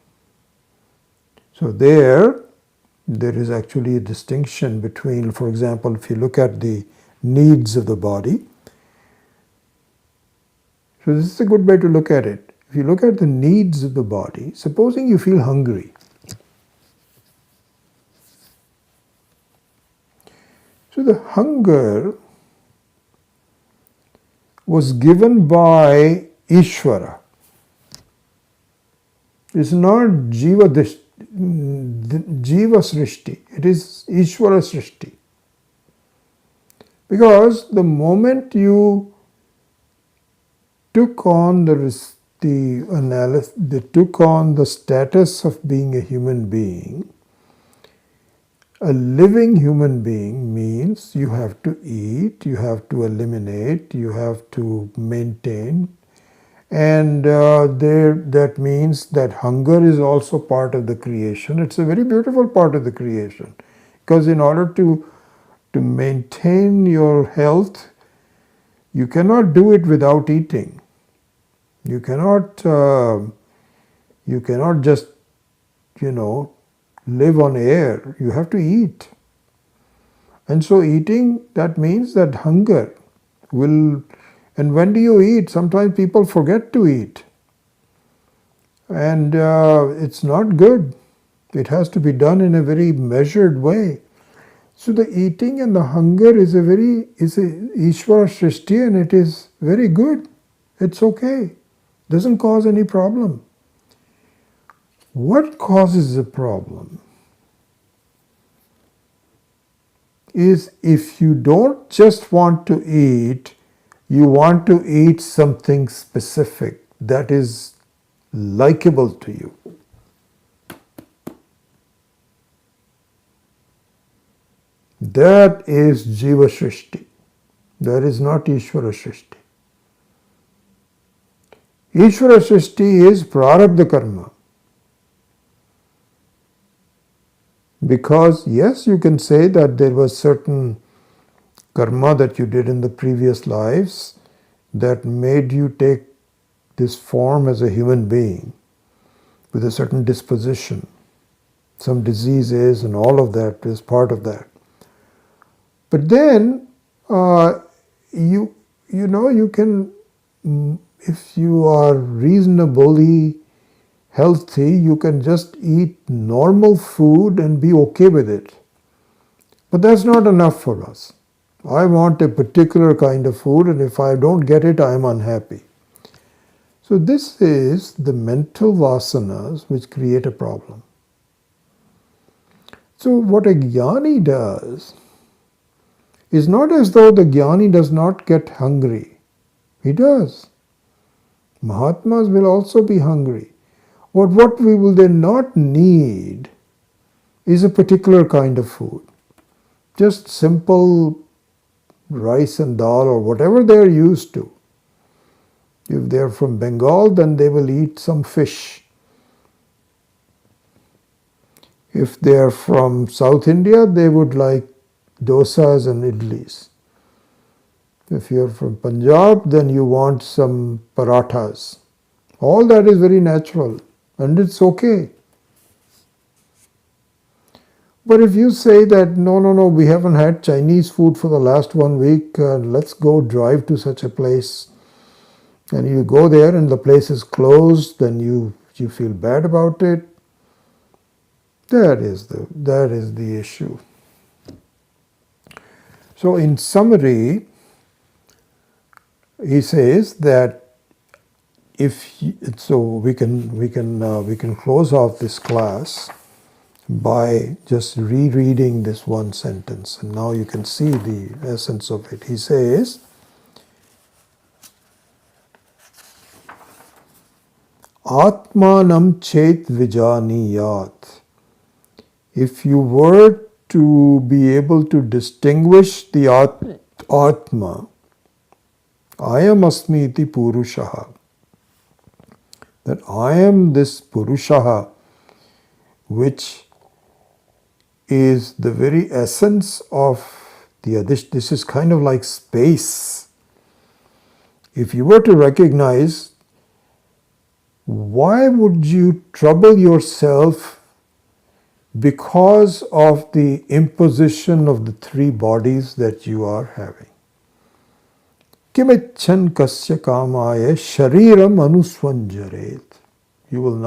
So there is actually a distinction between, for example, if you look at the needs of the body. So this is a good way to look at it. If you look at the needs of the body, supposing you feel hungry. So the hunger was given by Ishvara. It's not Jiva Srishti, it is Ishvara Srishti. Because the moment you took on took on the status of being a human being, a living human being means you have to eat, you have to eliminate, you have to maintain, and that means that hunger is also part of the creation. It's a very beautiful part of the creation, because in order to maintain your health, you cannot do it without eating. You cannot just live on air. You have to eat. And so eating, that means that hunger will, and when do you eat? Sometimes people forget to eat. And it's not good. It has to be done in a very measured way. So the eating and the hunger is a Ishvara Srishti, and it is very good. It's okay. Doesn't cause any problem. What causes a problem is if you don't just want to eat, you want to eat something specific that is likable to you. That is Jiva Srishti. That is not Ishvara Srishti. Ishvara Srishti is Prarabdha Karma. Because yes, you can say that there was certain karma that you did in the previous lives that made you take this form as a human being with a certain disposition. Some diseases and all of that is part of that. But then you can, if you are reasonably healthy, you can just eat normal food and be okay with it. But that's not enough for us. I want a particular kind of food, and if I don't get it, I am unhappy. So this is the mental vasanas which create a problem. So what a jnani does is not as though the jnani does not get hungry. He does. Mahatmas will also be hungry. But what we will then not need is a particular kind of food. Just simple rice and dal or whatever they are used to. If they are from Bengal, then they will eat some fish. If they are from South India, they would like dosas and idlis. If you are from Punjab, then you want some parathas. All that is very natural and it's okay. But if you say that, no, we haven't had Chinese food for the last 1 week, let's go drive to such a place, and you go there and the place is closed, then you feel bad about it. That is the issue. So in summary, he says that we can close off this class by just rereading this one sentence, and now you can see the essence of it. He says, Atmanam chet vijaniyat. If you were to be able to distinguish the Atma, Ayam asmi iti Purushaha, that I am this Purushaha, which is the very essence of this is kind of like space. If you were to recognize, why would you trouble yourself because of the imposition of the three bodies that you are having? Kimichan kasya kamaya shariram anusvanjaret. You will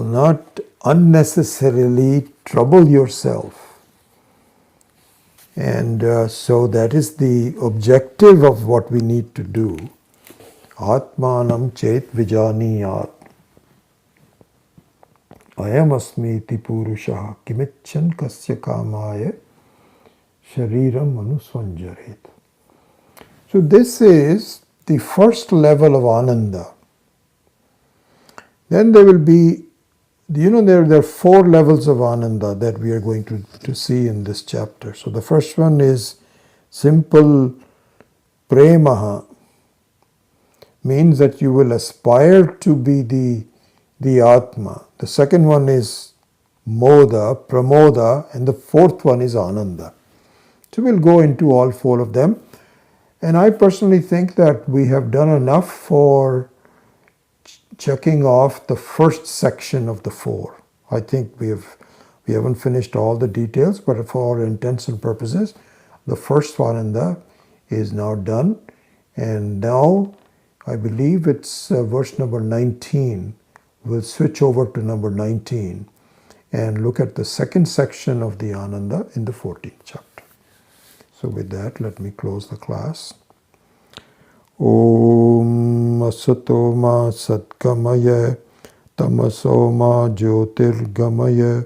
not unnecessarily trouble yourself. And so that is the objective of what we need to do. Atmanam chet vijaniyat. Ayam asmiti purusha kimichan kasya kamaya shariram manusvanjaret. So this is the first level of ananda. Then there will be, there are 4 levels of ananda that we are going to see in this chapter. So the first one is simple premaha, means that you will aspire to be the Atma. The second one is moda, pramoda, and the fourth one is ananda. So we'll go into all 4 of them. And I personally think that we have done enough for checking off the first section of the 4. I think we haven't finished all the details, but for all intents and purposes, the first one is now done. And now I believe it's verse number 19. We'll switch over to number 19 and look at the second section of the Ananda in the 14th chapter. So with that, let me close the class. Om Asato Ma Satkamaya Tamaso Ma Jyotirgamaya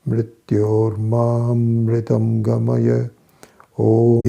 Mrityor Ma Mritam Gamaya Om.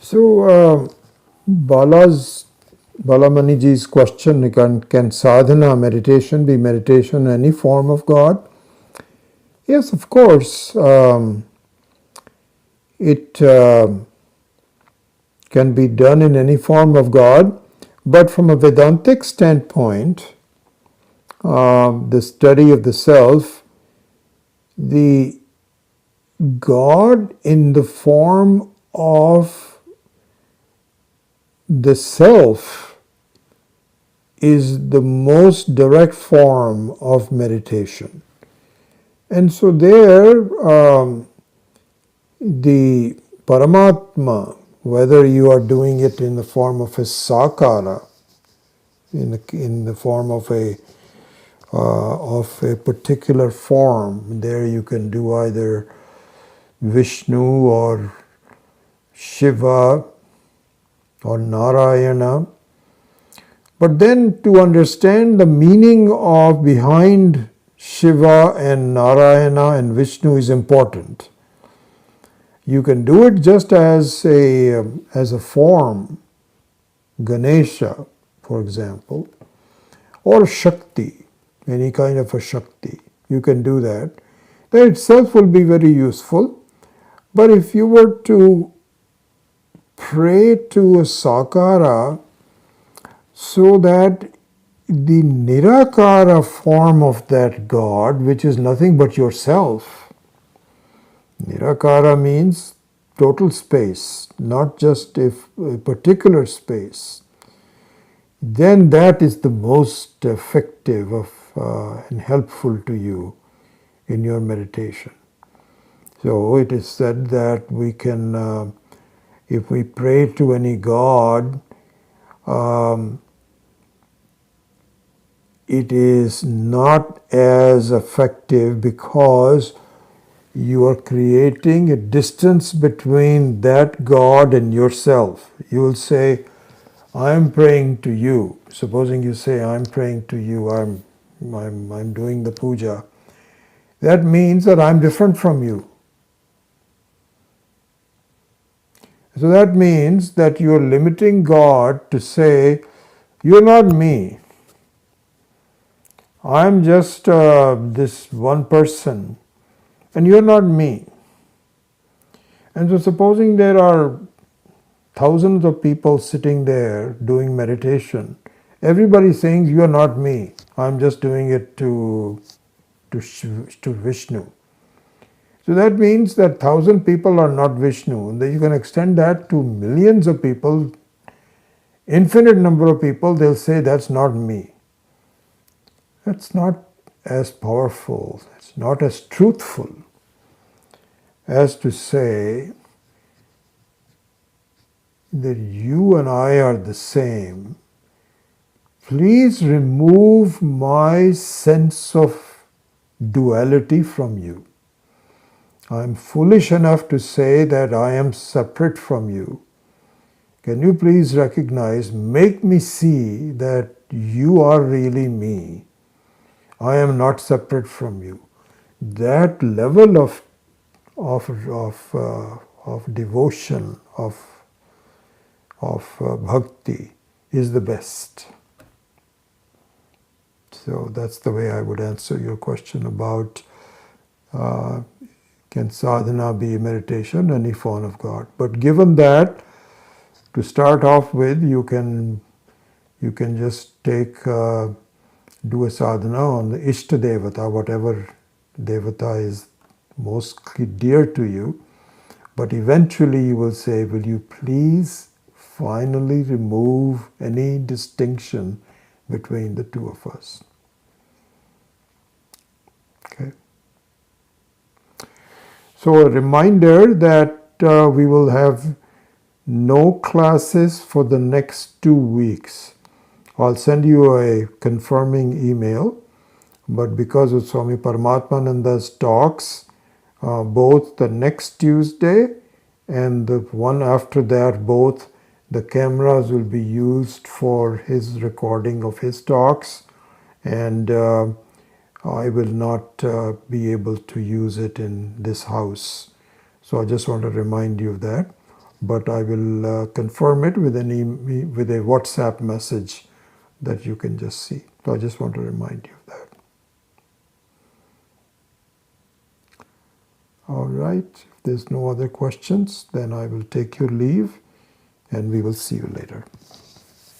So Balamaniji's question, can sadhana, meditation, be meditation in any form of God? Yes, of course. It can be done in any form of God, but from a Vedantic standpoint, the study of the self, the God in the form of the self is the most direct form of meditation. And so there, the Paramatma, whether you are doing it in the form of a sakara, in the form of a particular form, there you can do either Vishnu or Shiva or Narayana. But then to understand the meaning of behind Shiva and Narayana and Vishnu is important. You can do it just as a form, Ganesha, for example, or Shakti, any kind of a Shakti. You can do that. That itself will be very useful. But if you were to pray to a sakara so that the nirakara form of that God, which is nothing but yourself, nirakara means total space, not just a particular space, then that is the most effective and helpful to you in your meditation. So it is said that we can, if we pray to any god, it is not as effective because you are creating a distance between that God and yourself. You will say, I'm praying to you. Supposing you say, I'm praying to you, I'm doing the puja. That means that I'm different from you. So that means that you're limiting God to say, you're not me. I'm just this one person, and you're not me. And so supposing there are thousands of people sitting there doing meditation, everybody saying, you are not me, I'm just doing it to Vishnu. So that means that 1,000 people are not Vishnu. And then you can extend that to millions of people, infinite number of people, they'll say, that's not me. That's not as powerful, it's not as truthful as to say that you and I are the same. Please remove my sense of duality from you. I'm foolish enough to say that I am separate from you. Can you please recognize, make me see that you are really me. I am not separate from you. That level of devotion, of bhakti is the best. So that's the way I would answer your question about can sadhana be meditation, any form of God. But given that, to start off with, you can just do a sadhana on the Ishta Devata, whatever Devata is most dear to you. But eventually you will say, will you please finally remove any distinction between the two of us. Okay. So a reminder that we will have no classes for the next 2 weeks. I'll send you a confirming email, but because of Swami Paramatmananda's talks, both the next Tuesday and the one after that, both the cameras will be used for his recording of his talks, and I will not be able to use it in this house. So I just want to remind you of that. But I will confirm it with a WhatsApp message that you can just see. So I just want to remind you of that. All right. If there's no other questions, then I will take your leave and we will see you later.